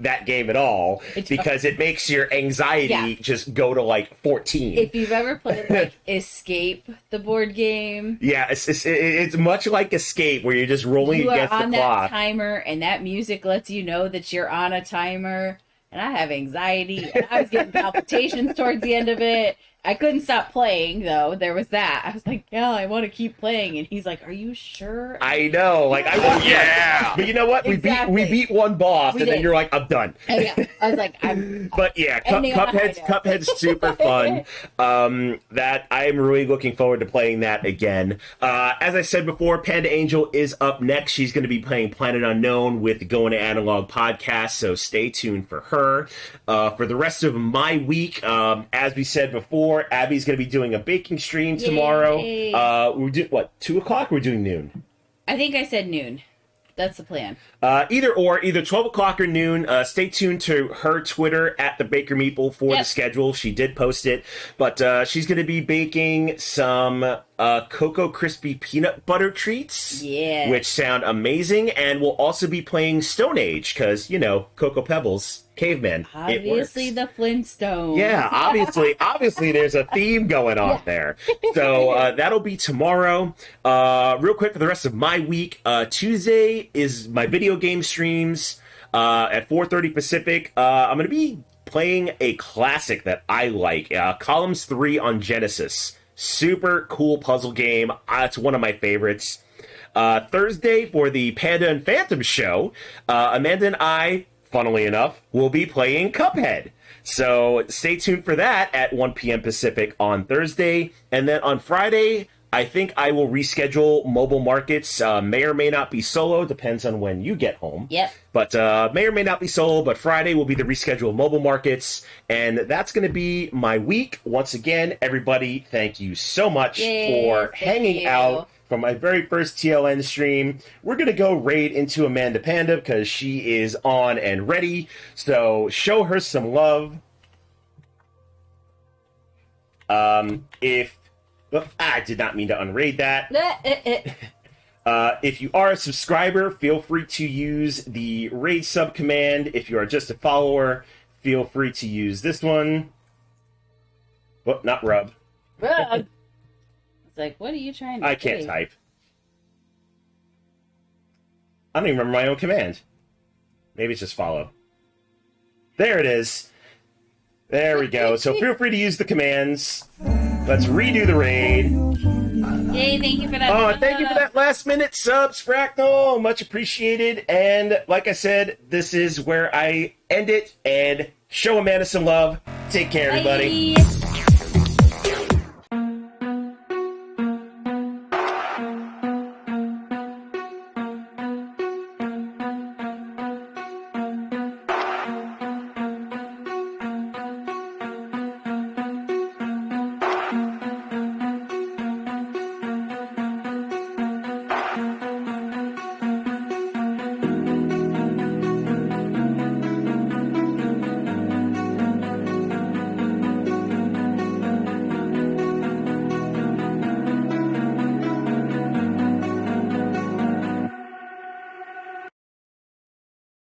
that game at all because it makes your anxiety just go to like 14. If you've ever played like Escape, the board game, Yeah, it's much like Escape where you're just rolling you are against on the that clock. timer, and that music lets you know that you're on a timer. And I have anxiety, and I was getting palpitations towards the end of it, I couldn't stop playing, though. There was that. I was like, yeah, I want to keep playing. And he's like, are you sure? I know. Like, I want Yeah. But you know what? Exactly. We beat one boss, We and then did. you're like, I'm done. Yeah. I was like, I'm... But yeah, Ending on a high note. Cuphead's super fun. That I'm really looking forward to playing that again. As I said before, Panda Angel is up next. She's going to be playing Planet Unknown with the Going to Analog podcast, so stay tuned for her. For the rest of my week, as we said before, Abby's going to be doing a baking stream tomorrow. We're doing, what, 2 o'clock? We're doing noon. I think I said noon. That's the plan. Either 12 o'clock or noon. Stay tuned to her Twitter at the Baker Meeple for the schedule. She did post it, but she's going to be baking some Cocoa Crispy peanut butter treats, which sound amazing, and we'll also be playing Stone Age because Cocoa Pebbles, caveman. Obviously, the Flintstones. Yeah, obviously, there's a theme going on there. So that'll be tomorrow. Real quick for the rest of my week, Tuesday is my video game streams at 4:30 Pacific. I'm going to be playing a classic that I like, Columns 3 on Genesis. Super cool puzzle game. It's one of my favorites. Thursday for the Panda and Phantom show, Amanda and I, funnily enough, will be playing Cuphead. So stay tuned for that at 1 p.m. Pacific on Thursday. And then on Friday, I think I will reschedule Mobile Markets. May or may not be solo. Depends on when you get home. Yep. But may or may not be solo. But Friday will be the rescheduled Mobile Markets. And that's going to be my week. Once again, everybody, thank you so much for hanging out. For my very first TLN stream, we're going to go raid into Amanda Panda because she is on and ready. So show her some love. I did not mean to unraid that. If you are a subscriber, feel free to use the raid sub command. If you are just a follower, feel free to use this one. Well, not rub. Rub. It's like, what are you trying to I can't type. I don't even remember my own command. Maybe it's just follow. There it is. There we go. So feel free to use the commands. Let's redo the raid. Yay, thank you for that. Oh, thank you for that last minute subs, Fractal. Much appreciated. And like I said, this is where I end it and show Amanda some love. Take care, everybody. Bye.